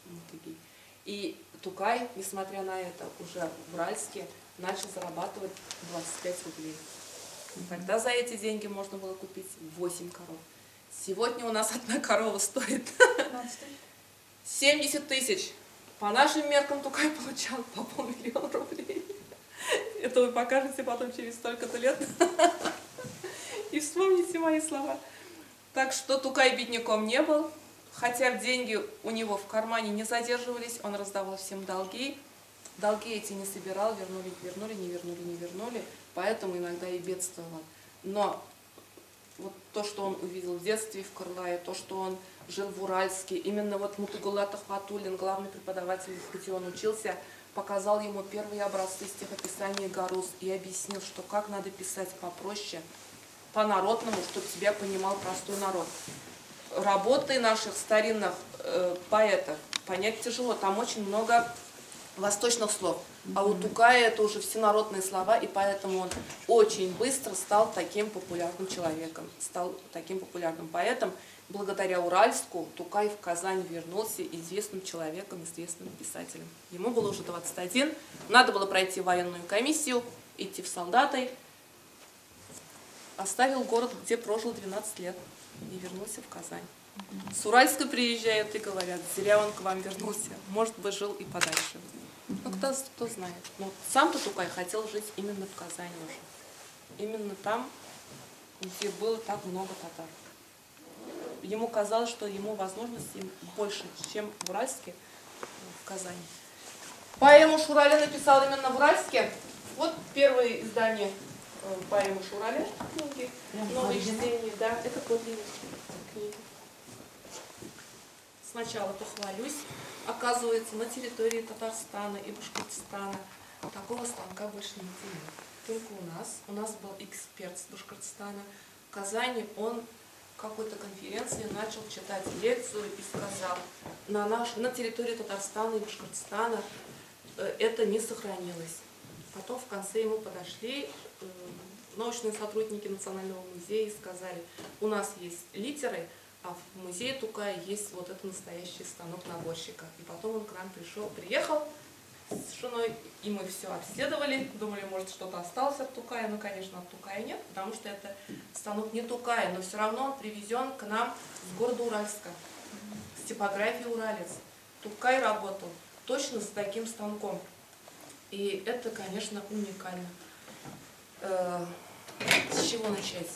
Мутыги. И Тукай, несмотря на это, уже в Уральске начал зарабатывать 25 рублей. Тогда за эти деньги можно было купить 8 коров. Сегодня у нас одна корова стоит 70 тысяч. По нашим меркам Тукай получал по 500 000 рублей. Это вы покажете потом через столько-то лет. И вспомните мои слова. Так что Тукай бедняком не был. Хотя деньги у него в кармане не задерживались, он раздавал всем долги. Долги эти не собирал, не вернули. Поэтому иногда и бедствовал. Но вот то, что он увидел в детстве в Кырлае, то, что он жил в Уральске, именно вот Мутыгулла Тахватуллин, главный преподаватель, где он учился, показал ему первые образцы стихописания Гарус и объяснил, что как надо писать попроще, по-народному, чтобы тебя понимал простой народ. Работы наших старинных поэтов понять тяжело, там очень много восточных слов. А у Тукая это уже всенародные слова, и поэтому он очень быстро стал таким популярным человеком, стал таким популярным поэтом. Благодаря Уральску Тукай в Казань вернулся известным человеком, известным писателем. Ему было уже 21, надо было пройти военную комиссию, идти в солдаты. Оставил город, где прожил 12 лет. и вернулся в Казань. С Уральска приезжают и говорят, зря он к вам вернулся, может быть, жил и подальше. Ну, кто знает. Но сам-то Тукай хотел жить именно в Казани уже. Именно там, где было так много татар. Ему казалось, что ему возможностей больше, чем в Уральске, в Казани. Поэму Шураля написал именно в Уральске. Вот первое издание поэмы Шураля, книги, новые чтения, да, это подлинная книга. Сначала похвалюсь. Оказывается, на территории Татарстана и Башкортостана такого станка больше нигде нет. Только у нас был эксперт с Башкортостана. В Казани он в какой-то конференции начал читать лекцию и сказал, на территории Татарстана и Башкортостана это не сохранилось. Потом в конце ему подошли научные сотрудники Национального музея и сказали, у нас есть литеры, а в музее Тукая есть вот это настоящий станок наборщика. И потом он к нам приехал с женой, и мы все обследовали, думали, может, что-то осталось от Тукая, но, конечно, от Тукая нет, потому что это станок не Тукая, но все равно он привезен к нам с города Уральска, с типографии Уралец. Тукай работал точно с таким станком. И это, конечно, уникально. С чего начать?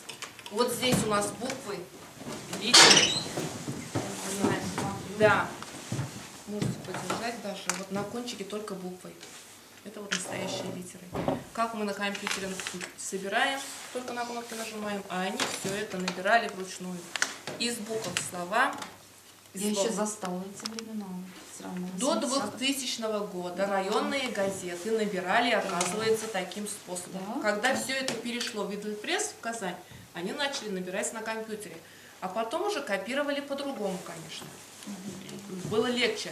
Вот здесь у нас буквы, литеры. Да. Можете подержать даже. Вот на кончике только буквы. Это вот настоящие литеры. Как мы на компьютере собираем, только на кнопки нажимаем, а они все это набирали вручную. Из букв слова. Я еще застала эти времена. До 2000 года районные газеты набирали, оказывается, таким способом. Да? Когда все это перешло в Идельпресс в Казань, они начали набирать на компьютере. А потом уже копировали по-другому, конечно. Было легче.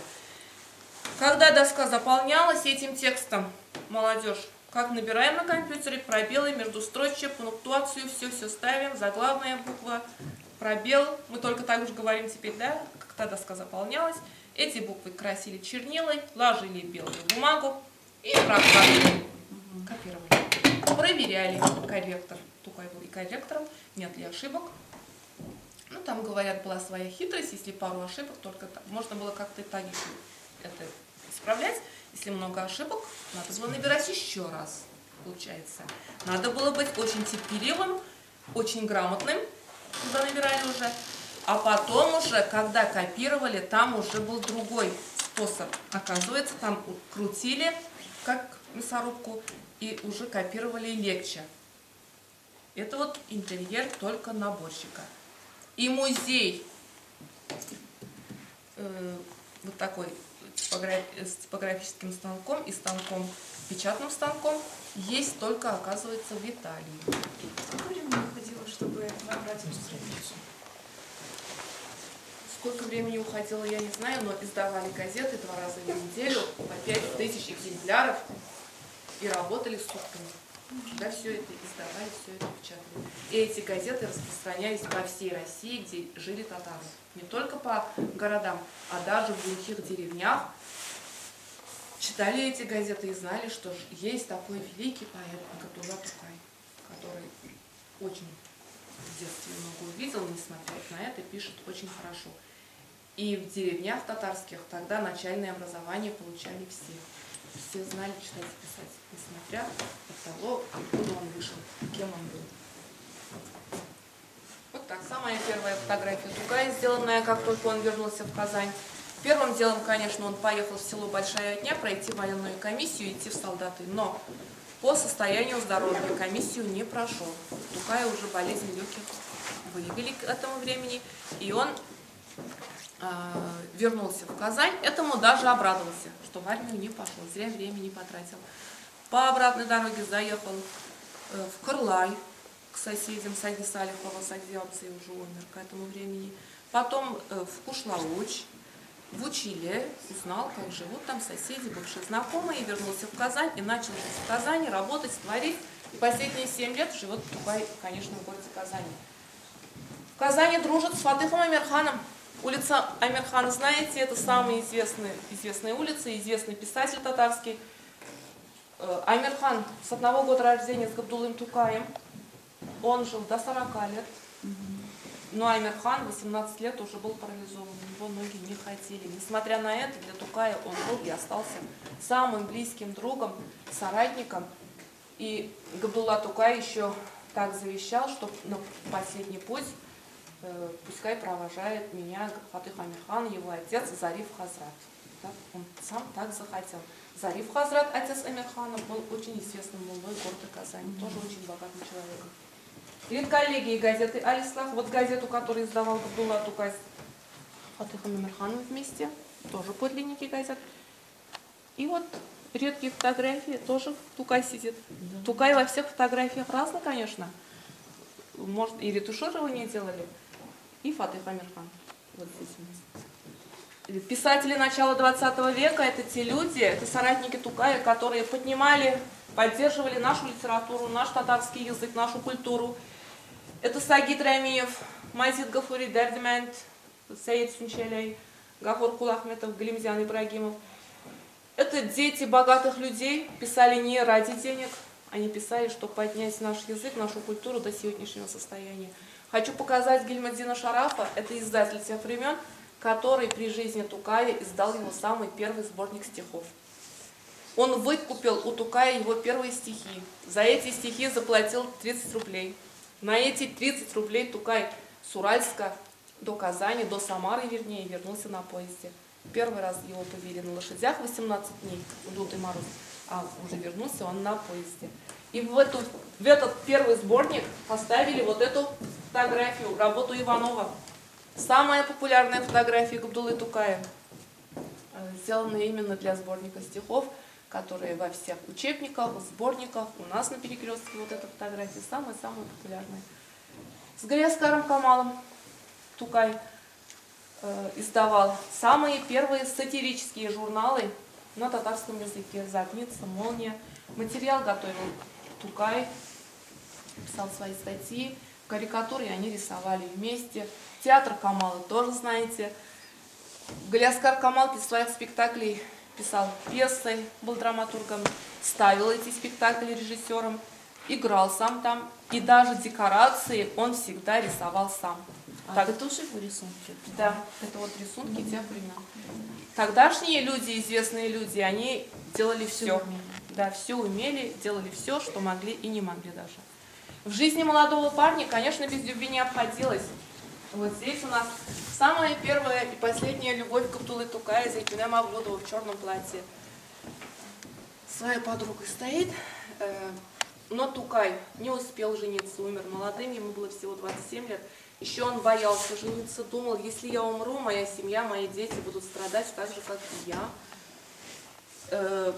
Когда доска заполнялась этим текстом, молодежь, как набираем на компьютере, пробелы, междустрочие, пунктуацию, все ставим, заглавная буква, пробел. Мы только так же говорим теперь, да, когда доска заполнялась. Эти буквы красили чернилой, ложили белую бумагу и прокладывали, копировали. Проверяли корректор. Тукай был и корректором, нет ли ошибок. Ну, там, говорят, была своя хитрость, если пару ошибок, только так. Можно было как-то так это исправлять. Если много ошибок, надо было набирать еще раз, получается. Надо было быть очень терпеливым, очень грамотным, когда набирали уже. А потом уже, когда копировали, там уже был другой способ. Оказывается, там крутили, как мясорубку, и уже копировали легче. Это вот интерьер только наборщика. И музей вот такой с типографическим станком и печатным станком есть только, оказывается, в Италии. Сколько времени уходило, чтобы набрать эту страницу? Сколько времени уходило, я не знаю, но издавали газеты 2 раза в неделю по 5000 экземпляров и работали сутками. Да, все это издавали, все это печатали. И эти газеты распространялись по всей России, где жили татары. Не только по городам, а даже в глухих деревнях. Читали эти газеты и знали, что есть такой великий поэт Габдулла Тукай, который очень в детстве много увидел, несмотря на это, пишет очень хорошо. И в деревнях татарских тогда начальное образование получали все. Все знали читать и писать, несмотря от того, откуда он вышел, кем он был. Вот так, самая первая фотография Тукая, сделанная, как только он вернулся в Казань. Первым делом, конечно, он поехал в село Большая Дня пройти военную комиссию, идти в солдаты, но по состоянию здоровья комиссию не прошел. Тукая уже болезнь легких выявили к этому времени, и он вернулся в Казань, этому даже обрадовался, что в армию не пошел, зря время не потратил. По обратной дороге заехал в Кырлай к соседям Сади Салихова, Сади Алцей уже умер к этому времени. Потом в Кушлауч, в Училе, узнал, как живут там соседи, бывшие знакомые, и вернулся в Казань и начал жить в Казани, работать, творить. И последние 7 лет живет Тукай, конечно, в городе Казани. В Казани дружит с Фатыхом Амирханом. Улица Амирхана, знаете, это самая известная улица, известный писатель татарский. Амирхан с 1 года рождения с Габдуллой Тукаем. Он жил до 40 лет. Но Аймерхан 18 лет уже был парализован, его ноги не хотели. Несмотря на это, для Тукая он был и остался самым близким другом, соратником. И Габдулла Тукай еще так завещал, что на последний путь пускай провожает меня Фатых Амирхан, его отец Зариф Хазрат. Так, он сам так захотел. Зариф Хазрат, отец Амирхана, был очень известным молодой города Казани, тоже очень богатым человеком. Редколлегии газеты «Аль-Ислах», вот газету, которую издавал Габдулла Тукай с Фатыхом Амирханом вместе, тоже подлинники газет. И вот редкие фотографии, тоже Тукай сидит. Да. Тукай во всех фотографиях разный, конечно. Может, и ретуширование делали, и Фатых Амирхан. Вот здесь у нас. Писатели начала 20 века – это те люди, это соратники Тукая, которые поднимали, поддерживали нашу литературу, наш татарский язык, нашу культуру. Это Сагид Рамиев, Мазид Гафури Дердимент, Саид Сунчаляй, Гафур Кулахметов, Галимзян Ибрагимов. Это дети богатых людей, писали не ради денег, они писали, чтобы поднять наш язык, нашу культуру до сегодняшнего состояния. Хочу показать Гильмаддина Шарафа, это издатель тех времен, который при жизни Тукая издал его самый первый сборник стихов. Он выкупил у Тукая его первые стихи. За эти стихи заплатил 30 рублей. На эти 30 рублей Тукай с Уральска до Казани, до Самары, вернее, вернулся на поезде. Первый раз его повели на лошадях 18 дней, в лютый мороз, а уже вернулся он на поезде. И в этот первый сборник поставили вот эту фотографию, работу Иванова. Самая популярная фотография Габдуллы Тукая, сделанная именно для сборника стихов, которые во всех учебниках, сборниках, у нас на перекрестке вот эта фотография самая-самая популярная. С Галиаскаром Камалом Тукай издавал самые первые сатирические журналы на татарском языке. «Загнется», «Молния». Материал готовил Тукай, писал свои статьи, карикатуры они рисовали вместе. Театр Камала тоже знаете. Галиаскар Камал из своих спектаклей писал пьесы, был драматургом, ставил эти спектакли режиссером, играл сам там. И даже декорации он всегда рисовал сам. Это тоже его рисунки? Да, это вот рисунки тех времен. Тогдашние люди, известные люди, они делали все. Да, все умели, делали все, что могли и не могли даже. В жизни молодого парня, конечно, без любви не обходилось. Вот здесь у нас самая первая и последняя любовь Габдуллы Тукая, Зайтуна Мавлудова в черном платье. Своей подругой стоит, но Тукай не успел жениться, умер молодым, ему было всего 27 лет. Еще он боялся жениться, думал, если я умру, моя семья, мои дети будут страдать так же, как и я.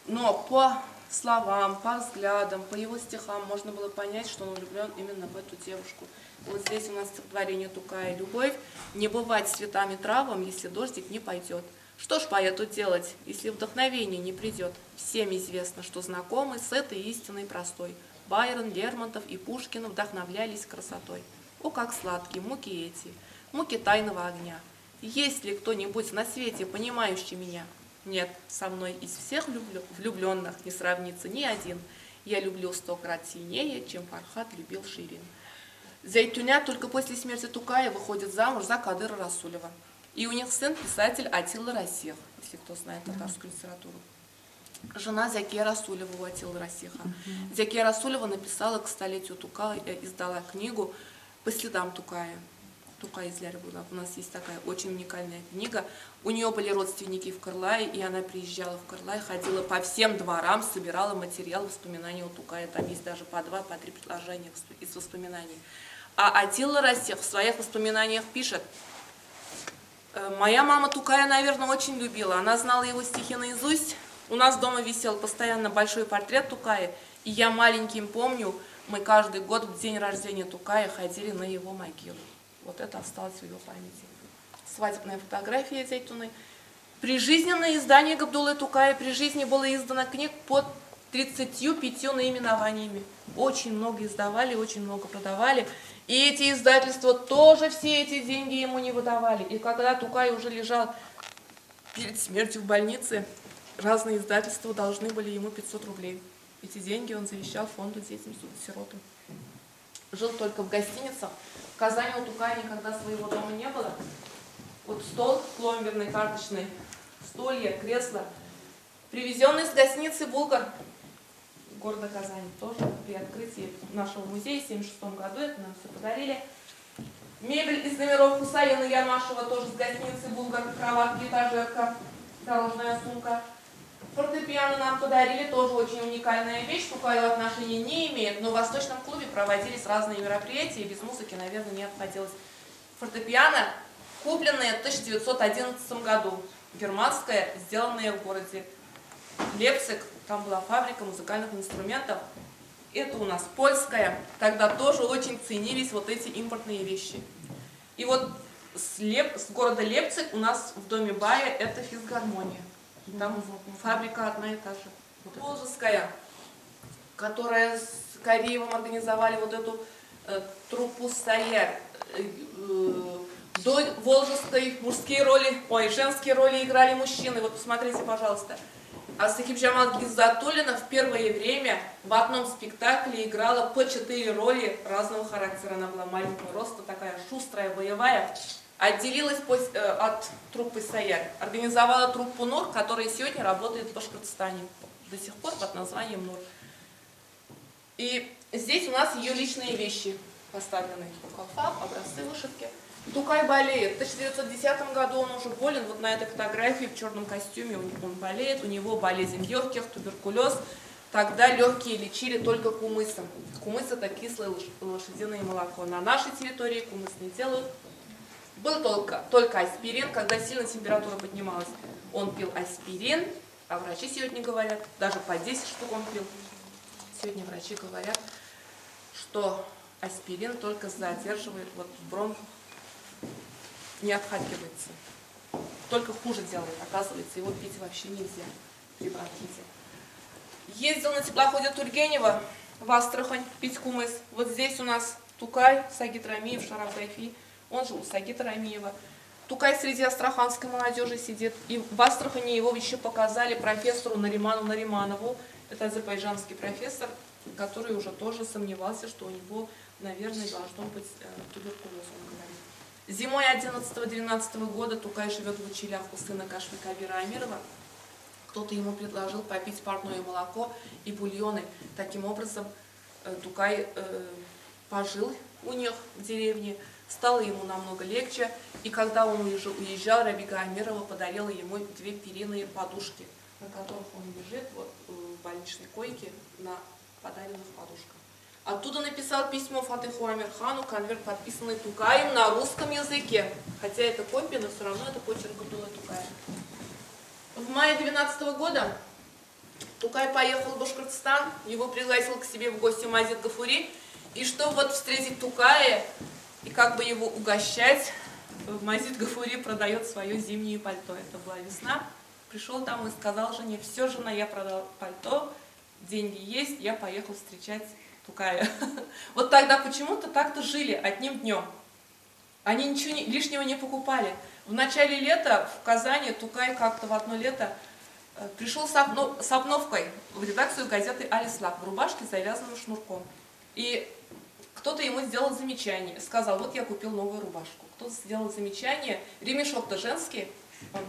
Но по словам, по взглядам, по его стихам можно было понять, что он влюблен именно в эту девушку. Вот здесь у нас стихотворение Тукая «Любовь». «Не бывать цветами травам, если дождик не пойдет. Что ж поэту делать, если вдохновение не придет? Всем известно, что знакомы с этой истиной простой. Байрон, Лермонтов и Пушкин вдохновлялись красотой. О, как сладкие муки эти, муки тайного огня! Есть ли кто-нибудь на свете, понимающий меня? Нет, со мной из всех влюбленных не сравнится ни один. Я люблю 100 крат сильнее, чем Фархат любил Ширин». Зайтуня только после смерти Тукая выходит замуж за Кадыра Расулева. И у них сын писатель Атилла Расих, если кто знает татарскую литературу. Жена Закия Расулева у Атиллы Расиха. Закия Расулева написала к столетию Тукая, издала книгу «По следам Тукая». Тукай из Лярбуна. У нас есть такая очень уникальная книга. У нее были родственники в Кырлае, и она приезжала в Кырлай, ходила по всем дворам, собирала материал воспоминаний о Тукае. Там есть даже по 2, по 3 предложения из воспоминаний. А Атилла Расих в своих воспоминаниях пишет: «Моя мама Тукая, наверное, очень любила. Она знала его стихи наизусть. У нас дома висел постоянно большой портрет Тукая, и я маленьким помню, мы каждый год в день рождения Тукая ходили на его могилу». Вот это осталось в его памяти. Свадебная фотография Зайтуны. Прижизненное издание Габдуллы Тукая. При жизни было издано книг под 35 наименованиями. Очень много издавали, очень много продавали. И эти издательства тоже все эти деньги ему не выдавали. И когда Тукай уже лежал перед смертью в больнице, разные издательства должны были ему 500 рублей. Эти деньги он завещал фонду детям-сиротам. жил только в гостиницах. В Казани у Тукая никогда своего дома не было. Вот стол пломберный, карточный, стулья, кресла. Привезенный с гостиницы «Булгар» города Казани, тоже при открытии нашего музея в 1976 году, это нам все подарили. Мебель из номеров Хусаина Ямашева, тоже с гостиницы «Булгар», кроватки, этажерка, дорожная сумка. Фортепиано нам подарили, тоже очень уникальная вещь, Тукаю отношения не имеет, но в Восточном клубе проводились разные мероприятия, и без музыки, наверное, не обходилось. Фортепиано, купленное в 1911 году, германское, сделанное в городе Лейпциг, там была фабрика музыкальных инструментов. Это у нас польская, тогда тоже очень ценились вот эти импортные вещи. И вот с города Лейпциг у нас в доме Бая это физгармония. Там фабрика одна и та же. Волжская, которая с Кореевым организовали вот эту труппу «Саяр». До Волжской мужские роли, женские роли играли мужчины. Вот посмотрите, пожалуйста. А Сахибжамал Гиззатуллина в первое время в одном спектакле играла по 4 роли разного характера. Она была маленького роста, такая шустрая, боевая. Отделилась от труппы «Саяр». Организовала труппу «Нур», которая сегодня работает в Башкортостане. До сих пор под названием «Нур». И здесь у нас ее личные вещи поставлены. Колфак, образцы вышивки. Тукай болеет. В 1910 году он уже болен. Вот на этой фотографии в черном костюме он болеет. У него болезнь легких, туберкулез. Тогда легкие лечили только кумысом. Кумыс – это кислое лошадиное молоко. На нашей территории кумыс не делают. Был только аспирин. Когда сильно температура поднималась, он пил аспирин. А врачи сегодня говорят, даже по 10 штук он пил. Сегодня врачи говорят, что аспирин только задерживает вот в бронхах. Не отхакивается. Только хуже делает, оказывается, его пить вообще нельзя при бронхите. Ездил на теплоходе Тургенева в Астрахань пить кумыс. Вот здесь у нас Тукай, Сагит Рамиев, Шараф Гайфи, он же у Сагита Рамиева. Тукай среди астраханской молодежи сидит. И в Астрахани его еще показали профессору Нариману Нариманову. Это азербайджанский профессор, который уже тоже сомневался, что у него, наверное, должно быть туберкулез, он говорит. Зимой 11-12 года Тукай живет в училях у сына Кашфика Абира Амирова. Кто-то ему предложил попить парное молоко и бульоны. Таким образом, Тукай пожил у них в деревне, стало ему намного легче. И когда он уезжал, Рабига Амирова подарила ему 2 перинные подушки, на которых он лежит вот, в больничной койке на подаренных подушках. Оттуда написал письмо Фатиху Амирхану, конверт, подписанный Тукаем на русском языке. Хотя это копия, но все равно это почерк Абдулла Тукая. В мае 2012 года Тукай поехал в Башкортостан, его пригласил к себе в гости Мазид Гафури. И чтобы вот встретить Тукая и как бы его угощать, Мазид Гафури продает свое зимнее пальто. Это была весна. Пришел домой и сказал жене: все, жена, я продал пальто, деньги есть, я поехал встречать Тукая. Вот тогда почему-то так-то жили одним днем. Они ничего лишнего не покупали. В начале лета в Казани Тукай как-то в одно лето пришел с обновкой в редакцию газеты «Алислак» в рубашке с завязанным шнурком. И кто-то ему сделал замечание, сказал: вот я купил новую рубашку. Кто-то сделал замечание, ремешок-то женский. Он: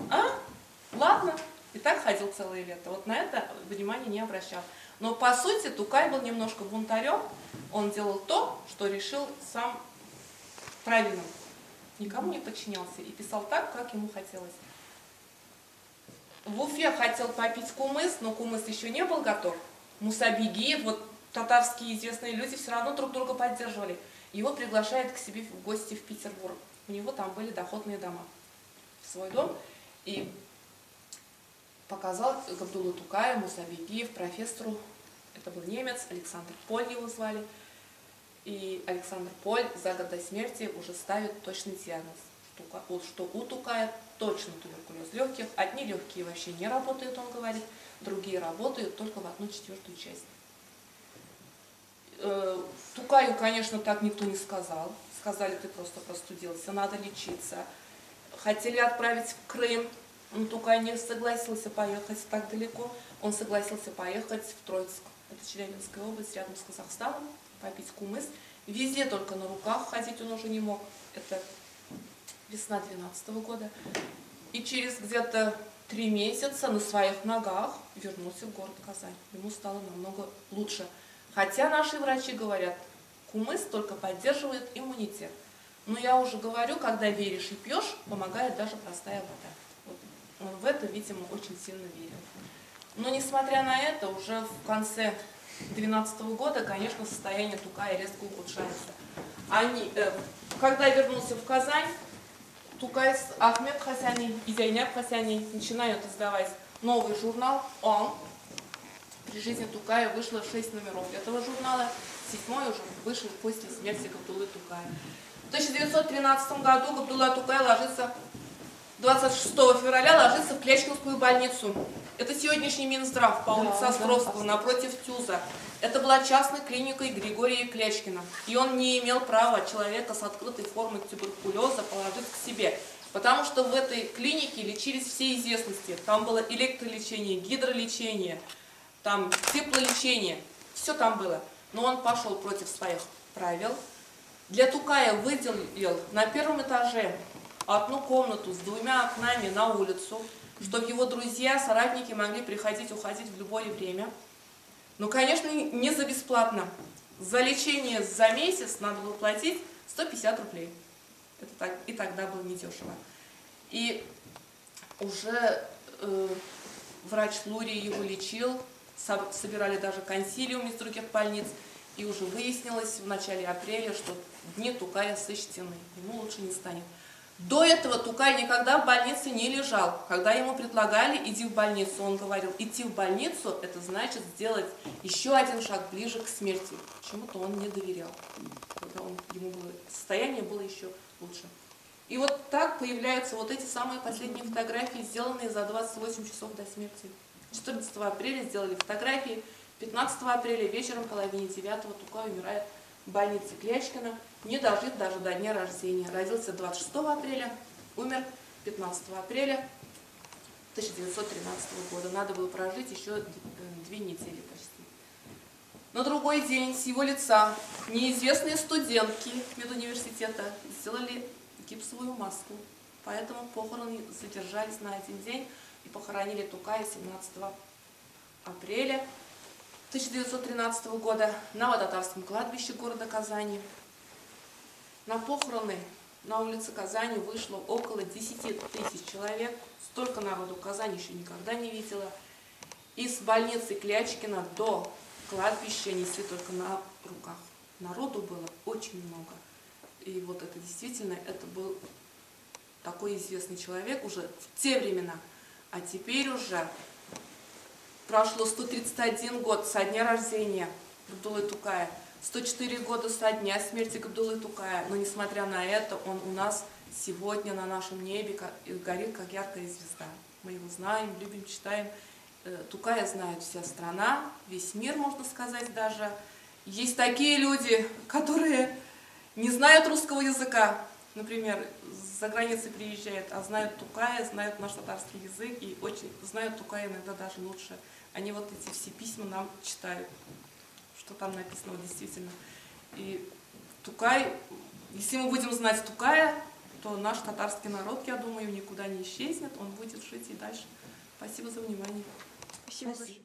ладно. И так ходил целое лето. Вот на это внимание не обращал. Но по сути Тукай был немножко бунтарем. Он делал то, что решил сам правильным. Никому не подчинялся и писал так, как ему хотелось. В Уфе хотел попить кумыс, но кумыс еще не был готов. Мусабигиев, вот татарские известные люди все равно друг друга поддерживали. Его приглашают к себе в гости в Петербург. У него там были доходные дома. В свой дом. И показал Габдуллу Тукая, Мусабигиев, профессору. Это был немец, Александр Поль его звали. И Александр Поль за год до смерти уже ставит точный диагноз, что у Тукая точно туберкулез легких. Одни легкие вообще не работают, он говорит, другие работают только в 1/4 часть. Тукаю, конечно, так никто не сказал. Сказали: ты просто простудился, надо лечиться. Хотели отправить в Крым. Но Тукай не согласился поехать так далеко. Он согласился поехать в Троицк. Это Челябинская область, рядом с Казахстаном, попить кумыс. Везде только на руках ходить он уже не мог. Это весна 2012 года. И через где-то 3 месяца на своих ногах вернулся в город Казань. Ему стало намного лучше. Хотя наши врачи говорят, кумыс только поддерживает иммунитет. Но я уже говорю, когда веришь и пьешь, помогает даже простая вода. Вот. Он в это, видимо, очень сильно верил. Но несмотря на это, уже в конце 2012 года, конечно, состояние Тукая резко ухудшается. Когда вернулся в Казань, Тукай с Ахмед Хасяни и Зайняб Хасяни начинают издавать новый журнал «Он». При жизни Тукая вышло 6 номеров этого журнала, 7-й уже вышел после смерти Габдуллы Тукая. В 1913 году Габдулла Тукай 26 февраля ложится в Клячкинскую больницу. Это сегодняшний Минздрав по улице Островского, напротив ТЮЗа. Это была частной клиникой Григория Клячкина. И он не имел права человека с открытой формой туберкулеза положить к себе. Потому что в этой клинике лечились все известности. Там было электролечение, гидролечение, там теплолечение. Все там было. Но он пошел против своих правил. Для Тукая выделил на 1-м этаже одну комнату с 2 окнами на улицу, чтобы его друзья, соратники могли приходить, уходить в любое время. Но, конечно, не за бесплатно. За лечение за месяц надо было платить 150 рублей. Это и тогда было недешево. И уже врач Лурий его лечил, собирали даже консилиум из других больниц. И уже выяснилось в начале апреля, что дни Тукая сочтены, ему лучше не станет. До этого Тукай никогда в больнице не лежал. Когда ему предлагали «иди в больницу», он говорил, идти в больницу – это значит сделать еще один шаг ближе к смерти. Почему-то он не доверял, когда состояние было еще лучше. И вот так появляются вот эти самые последние фотографии, сделанные за 28 часов до смерти. 14 апреля сделали фотографии, 15 апреля вечером, половине 9-го, Тукай умирает в больнице Клячкина, не дожив даже до дня рождения. Родился 26 апреля, умер 15 апреля 1913 года. Надо было прожить еще 2 недели почти. На другой день с его лица неизвестные студентки медуниверситета сделали гипсовую маску. Поэтому похороны задержались на 1 день и похоронили Тукая 17 апреля 1913 года на Водотарском кладбище города Казани. На похороны на улице Казани вышло около 10 тысяч человек. Столько народу Казань еще никогда не видела. Из больницы Клячкина до кладбища несли только на руках. Народу было очень много. И вот это действительно, это был такой известный человек уже в те времена. А теперь уже прошло 131 год со дня рождения Габдуллы Тукая, 104 года со дня смерти Габдуллы Тукая. Но несмотря на это, он у нас сегодня на нашем небе горит, как яркая звезда. Мы его знаем, любим, читаем. Тукая знает вся страна, весь мир, можно сказать даже. Есть такие люди, которые не знают русского языка, например, за границей приезжают, а знают Тукая, знают наш татарский язык и очень знают Тукая иногда даже лучше. Они вот эти все письма нам читают, что там написано вот действительно. И Тукай, если мы будем знать Тукая, то наш татарский народ, я думаю, никуда не исчезнет, он будет жить и дальше. Спасибо за внимание. Спасибо большое.